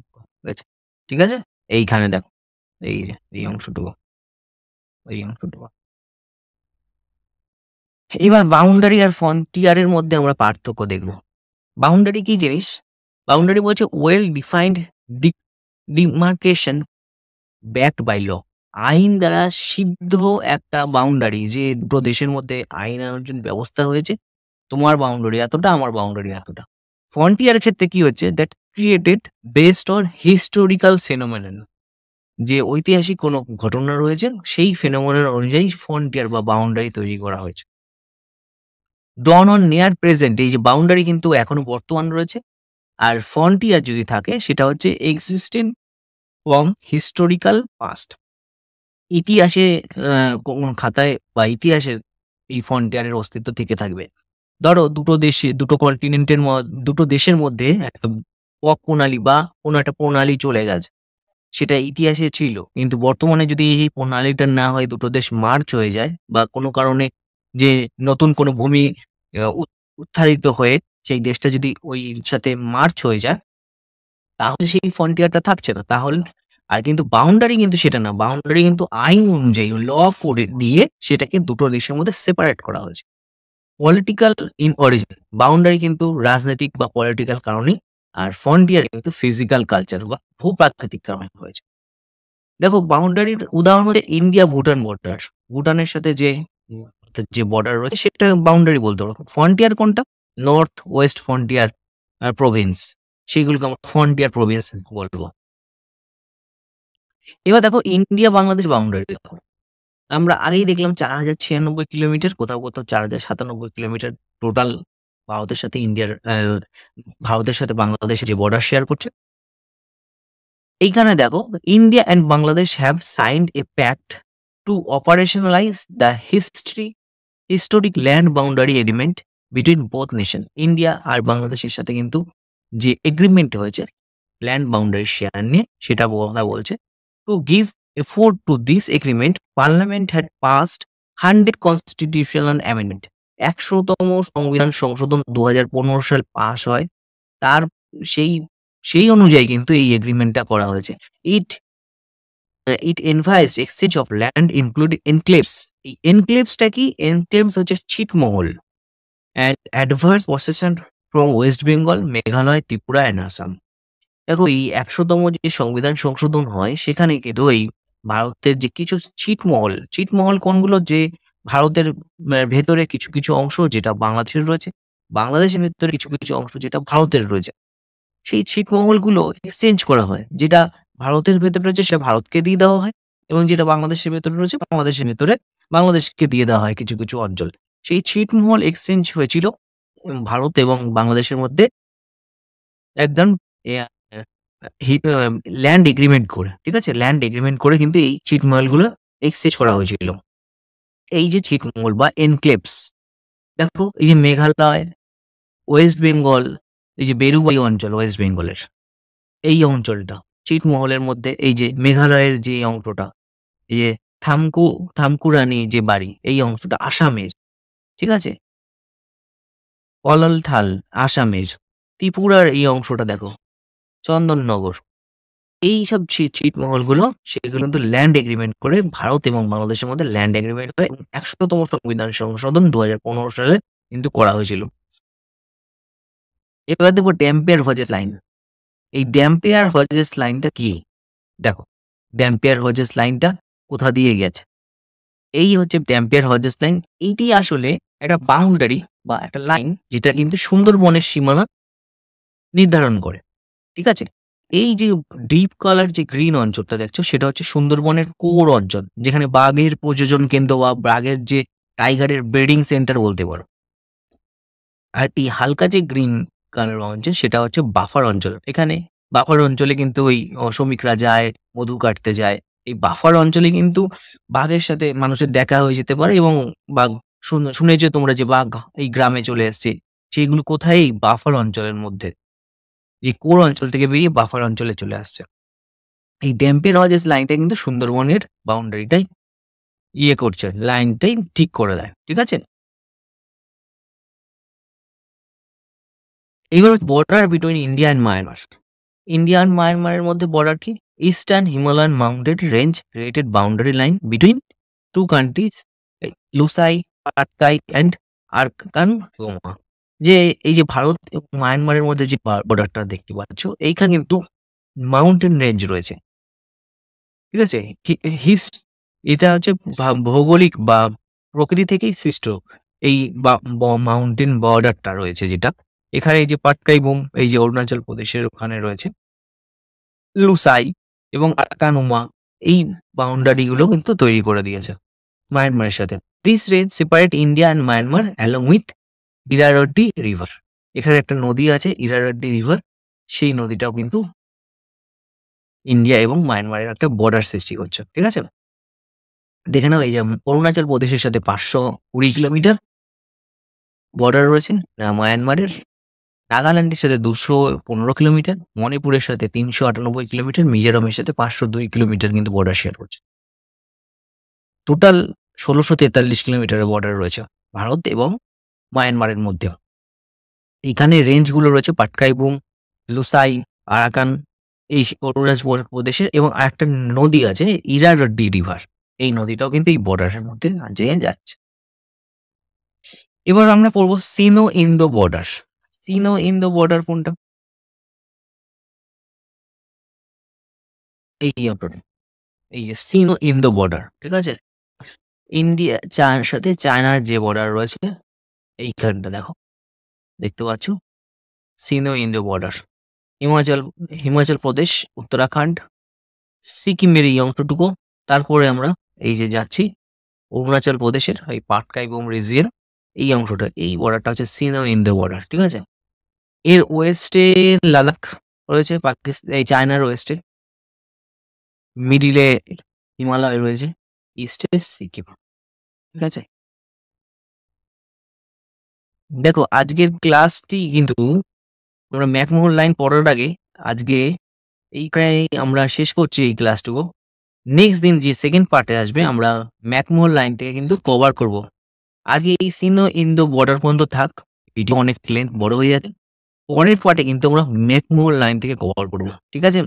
ঠিক আছে। এইখানে দেখো, এই যে এই অংশটুকু, এই অংশটুকু। এবার বাউন্ডারি আর ফ্রন্টিয়ারের মধ্যে আমরা পার্থক্য দেখব। বাউন্ডারি কি জিনিস? বাউন্ডারি বলছে well defined demarcation backed by law, আইন দ্বারা সিদ্ধ একটা বাউন্ডারি, যে দুটো দেশের মধ্যে আইন আয়োজন ব্যবস্থা হয়েছে, তোমার বাউন্ডারি এতটা, আমার বাউন্ডারি এতটা। ফ্রন্টিয়ার ক্ষেত্রে কি হচ্ছে, that created based on historical phenomenon, যে ঐতিহাসিক কোনো ঘটনা রয়েছে সেই ফেনোমেনন অনুযায়ী ফ্রন্টিয়ার বা বাউন্ডারি তৈরি করা হয়েছে। ডন অন নিয়ার প্রেজেন্ট, এই যে বাউন্ডারি কিন্তু এখনো বর্তমান রয়েছে। আর ফ্রন্টিয়ার যদি থাকে সেটা হচ্ছে এক্সিস্টেন্ট ফ্রম হিস্টোরিক্যাল পাস্ট, ইতিহাসে কোন খাতায় বা ইতিহাসে এই ফ্রন্টিয়ারের অস্তিত্ব থেকে থাকবে। ধরো দুটো দেশে, দুটো কন্টিনেন্টের দুটো দেশের মধ্যে একটা পথ প্রণালী বা কোনো একটা প্রণালী চলে গেছে, সেটা ইতিহাসে ছিল, কিন্তু বর্তমানে যদি এই প্রণালীটা না হয়, দুটো দেশ মার্চ হয়ে যায় বা কোনো কারণে যে নতুন কোনো ভূমি উত্থারিত হয়ে সেই দেশটা যদি ওই সাথে মার্চ হয়ে যায়, তাহলে সেই ফ্রন্টিয়ারটা থাকছে না। তাহলে আর কিন্তু বাউন্ডারি কিন্তু সেটা না, বাউন্ডারি কিন্তু আইন অনুযায়ী ল করে দিয়ে সেটাকে দুটো দেশের মধ্যে সেপারেট করা হয়েছে। পলিটিক্যাল ইন অরিজিন, বাউন্ডারি কিন্তু রাজনৈতিক বা পলিটিক্যাল কারণে, আর ফ্রন্টিয়ার কিন্তু ফিজিক্যাল কালচার বা ভূপ্রাকৃতিক কারণে হয়েছে। দেখো বাউন্ডারির উদাহরণ হচ্ছে ইন্ডিয়া ভুটান বর্ডার, ভুটানের সাথে যে বর্ডার রয়েছে সেটা বাউন্ডারি বলতে পারো। ফ্রন্টিয়ার কোনটা? নর্থ ওয়েস্ট ফ্রন্টিয়ার প্রভিন্স, সেগুলোকে আমরা ফ্রন্টিয়ার প্রভিন্স বলবো। এবার দেখো ইন্ডিয়া বাংলাদেশ বাউন্ডারি দেখো, আমরা আগেই দেখলাম 4096 কিলোমিটার, কোথাও কোথাও 4097 কিলোমিটার টোটাল ভারতের সাথে ভারতের সাথে বাংলাদেশ যে বর্ডার শেয়ার করছে। এইখানে দেখো, India and Bangladesh have signed a pact to operationalise the historic land boundary agreement between both nation. India আর বাংলাদেশের সাথে কিন্তু যে এগ্রিমেন্ট হয়েছে ল্যান্ড বাউন্ডারি শেয়ার নিয়ে, সেটা কথা বলছে। To give effort to this agreement, Parliament had passed 100 constitutional amendment. 100তম সংবিধান সংশোধন 2015 সাল পাস হয়। তার সেই অনুযায়ী কিন্তু এই এগ্রিমেন্টটা করা হয়েছে। ইট এনভাইজ এক্সচেঞ্জ অফ ল্যান্ড ইনক্লুডিং এনক্লেভস। এই এনক্লেভসটা কি? এনক্লেভস হচ্ছে ছিটমহল and adverse possession from West Bengal, Meghalaya, Tripura and Assam. দেখো এই 100তম যে সংবিধান সংশোধন হয় সেখানে কিন্তু এই ভারতের যে কিছু ছিটমহল কোনগুলো, যে ভারতের ভেতরে কিছু কিছু অংশ যেটা বাংলাদেশের রয়েছে, বাংলাদেশের ভেতরে কিছু কিছু অংশ যেটা ভারতের রয়েছে, সেই ছিটমহলগুলো এক্সচেঞ্জ করা হয়। যেটা ভারতের ভেতরে রয়েছে সেটা ভারতকে দিয়ে দেওয়া হয়, এবং যেটা বাংলাদেশের ভেতরে রয়েছে বাংলাদেশের ভেতরে বাংলাদেশকে দিয়ে দেওয়া হয় কিছু কিছু অঞ্চল। সেই ছিটমহল এক্সচেঞ্জ হয়েছিল ভারত এবং বাংলাদেশের মধ্যে একদম ল্যান্ড এগ্রিমেন্ট করে, ঠিক আছে, ল্যান্ড এগ্রিমেন্ট করে কিন্তু এই ছিটমহলগুলো এক্সচেঞ্জ করা হয়েছিল। এই যে ছিটমহল বা এনক্লেভস, দেখো এই যে মেঘালয়, ওয়েস্ট বেঙ্গল, এই যে বেরুবাই অঞ্চল ওয়েস্ট বেঙ্গলের এই অঞ্চলটা ছিটমহলের মধ্যে, এই যে মেঘালয়ের যে অংশটা, এই যে থামকুরানি যে বাড়ি, এই অংশটা আসামের, ঠিক আছে, কলালথাল আসামের, ত্রিপুরার এই অংশটা দেখো চন্দননগর, এই সব ছিটমহলগুলো সেগুলো কিন্তু ল্যান্ড এগ্রিমেন্ট করে ভারত এবং বাংলাদেশের মধ্যে ল্যান্ড এগ্রিমেন্ট করে 100তম সংবিধান সংশোধন 2015 সালে কিন্তু করা হয়েছিল। এবার দেখবো ড্যাম্পিয়ার হজেস লাইন। এই ড্যাম্পিয়ার হজেস লাইনটা কি? দেখো ড্যাম্পিয়ার হজেস লাইনটা কোথা দিয়ে গেছে, এই হচ্ছে ড্যাম্পিয়ার হজেস লাইন। এইটি আসলে একটা বাউন্ডারি বা একটা লাইন যেটা কিন্তু সুন্দরবনের সীমানা নির্ধারণ করে, ঠিক আছে। এই যে ডিপ কালার যে গ্রিন অঞ্চলটা দেখছো সেটা হচ্ছে সুন্দরবনের কোর অঞ্চল, যেখানে বাঘের প্রজনন কেন্দ্র বা বাঘের যে টাইগারের ব্রিডিং সেন্টার বলতে পারো। আর এই হালকা যে গ্রিন কালার অঞ্চল সেটা হচ্ছে বাফার অঞ্চল। এখানে বাফার অঞ্চলে কিন্তু ওই শ্রমিকরা যায়, মধু কাটতে যায়। এই বাফার অঞ্চলে কিন্তু বাঘের সাথে মানুষের দেখা হয়ে যেতে পারে, এবং বাঘ শুনেছো তোমরা যে বাঘ এই গ্রামে চলে এসছে, সেগুলো কোথায়? এই বাফার অঞ্চলের মধ্যে, যে কোর অঞ্চল থেকে বেরিয়ে বাফার অঞ্চলে চলে আসছে। এই ড্যাম্পের হজেস লাইনটা কিন্তু সুন্দরবনের বাউন্ডারিটাই করছে, লাইনটাই ঠিক করে দেয়। ঠিক আছে? এবার border between India and Myanmar. India and মায়ানমারের মধ্যে বর্ডার কি? Eastern Himalayan mountain range created boundary line between two countries, Lushai, Patkai and Arakan সোমা। যে এই যে ভারত এবং মায়ানমারের মধ্যে যে বর্ডারটা দেখতে পাচ্ছ, এইখানে কিন্তু মাউন্টেন রেঞ্জ রয়েছে। ঠিক আছে? এটা হচ্ছে ভৌগোলিক বা প্রকৃতি থেকেই সৃষ্ট এই মাউন্টেন বর্ডারটা রয়েছে, যেটা এখানে এই যে পাটকাই বুম, এই যে অরুণাচল প্রদেশের ওখানে রয়েছে লুসাই এবং আকানুমা, এই বাউন্ডারি গুলো কিন্তু তৈরি করে দিয়েছে মায়ানমারের সাথে। This range separate India and Myanmar along with Irrawaddy river. এখানে একটা নদী আছে ইরারডি রিভার, সেই নদীটাও কিন্তু ইন্ডিয়া এবং মায়ানমারের একটা বর্ডার সৃষ্টি করছে। ঠিক আছে? দেখে নাও, এই যে অরুণাচল প্রদেশের সাথে 520 কিলোমিটার বর্ডার রয়েছে মায়ানমারের, নাগাল্যান্ডের সাথে 215 কিলোমিটার, মণিপুরের সাথে 398 কিলোমিটার, মিজোরামের সাথে 502 কিলোমিটার কিন্তু বর্ডার শেয়ার করছে। টোটাল 1643 কিলোমিটারের বর্ডার রয়েছে ভারত এবং মায়ানমারের মধ্যে। এখানে রেঞ্জগুলো রয়েছে পাটকাইবুং, লুসাই, আরাকান, এই অরুণাচল প্রদেশের, এবং আরেকটা নদী আছে ইরারডি রিভার, এই নদীটাও কিন্তু এই বর্ডারের মধ্যে যেয়ে যাচ্ছে। এবার আমরা পড়বো সিনো ইন্দো বর্ডার। সিনো ইন্দো বর্ডার কোনটা? এই অংশটা, এই যে সিনো ইন্দো বর্ডার। ঠিক আছে? ইন্ডিয়া চায়নার সাথে চায়নার যে বর্ডার রয়েছে এইখানটা দেখো, দেখতে পাচ্ছ সিনো ইন্দো বর্ডার। হিমাচল প্রদেশ, উত্তরাখণ্ড, সিকিমের এই অংশটুকু, তারপরে আমরা এই যে যাচ্ছি অরুণাচল প্রদেশের এই পাটকাইবুম রিজিয়ন, এই অংশটা, এই বর্ডারটা হচ্ছে সিনো ইন্দো বর্ডার। ঠিক আছে? এর ওয়েস্টে লাদাখ রয়েছে, পাকিস্তান এই চায়নার ওয়েস্টে, মিডিলে হিমালয় রয়েছে, ইস্টে সিকিম। ঠিক আছে? দেখো আজকের ক্লাসটি কিন্তু আমরা ম্যাকমোহন লাইন পড়ার আগে আজকে এইখানে আমরা শেষ করছি এই ক্লাসটুকু। নেক্সট দিন যে সেকেন্ড পার্টে আসবে আমরা ম্যাকমোহন লাইন থেকে কিন্তু কভার করব। আগে এই সিনো ইন্দো বর্ডার পর্যন্ত থাক, ভিডিও অনেক লেন্থ বড় হয়ে যাবে। পরের পার্টে কিন্তু আমরা ম্যাকমোহন লাইন থেকে কভার করব। ঠিক আছে?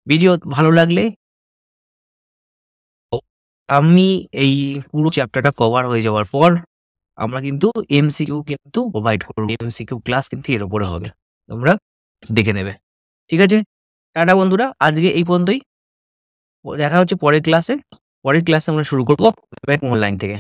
ভিডিও ভালো লাগলে আমি এই পুরো চ্যাপ্টারটা কভার হয়ে যাওয়ার পর আমরা কিন্তু এমসিকিউ কিন্তু প্রোভাইড করব। এমসিকিউ ক্লাস কিন্তু এর উপরে হবে, তোমরা দেখে নেবে। ঠিক আছে? টাটা বন্ধুরা, আজকে এই পর্যন্তই। দেখা হচ্ছে পরের ক্লাসে। পরের ক্লাসে আমরা শুরু করবো ম্যাকমোহন লাইন থেকে।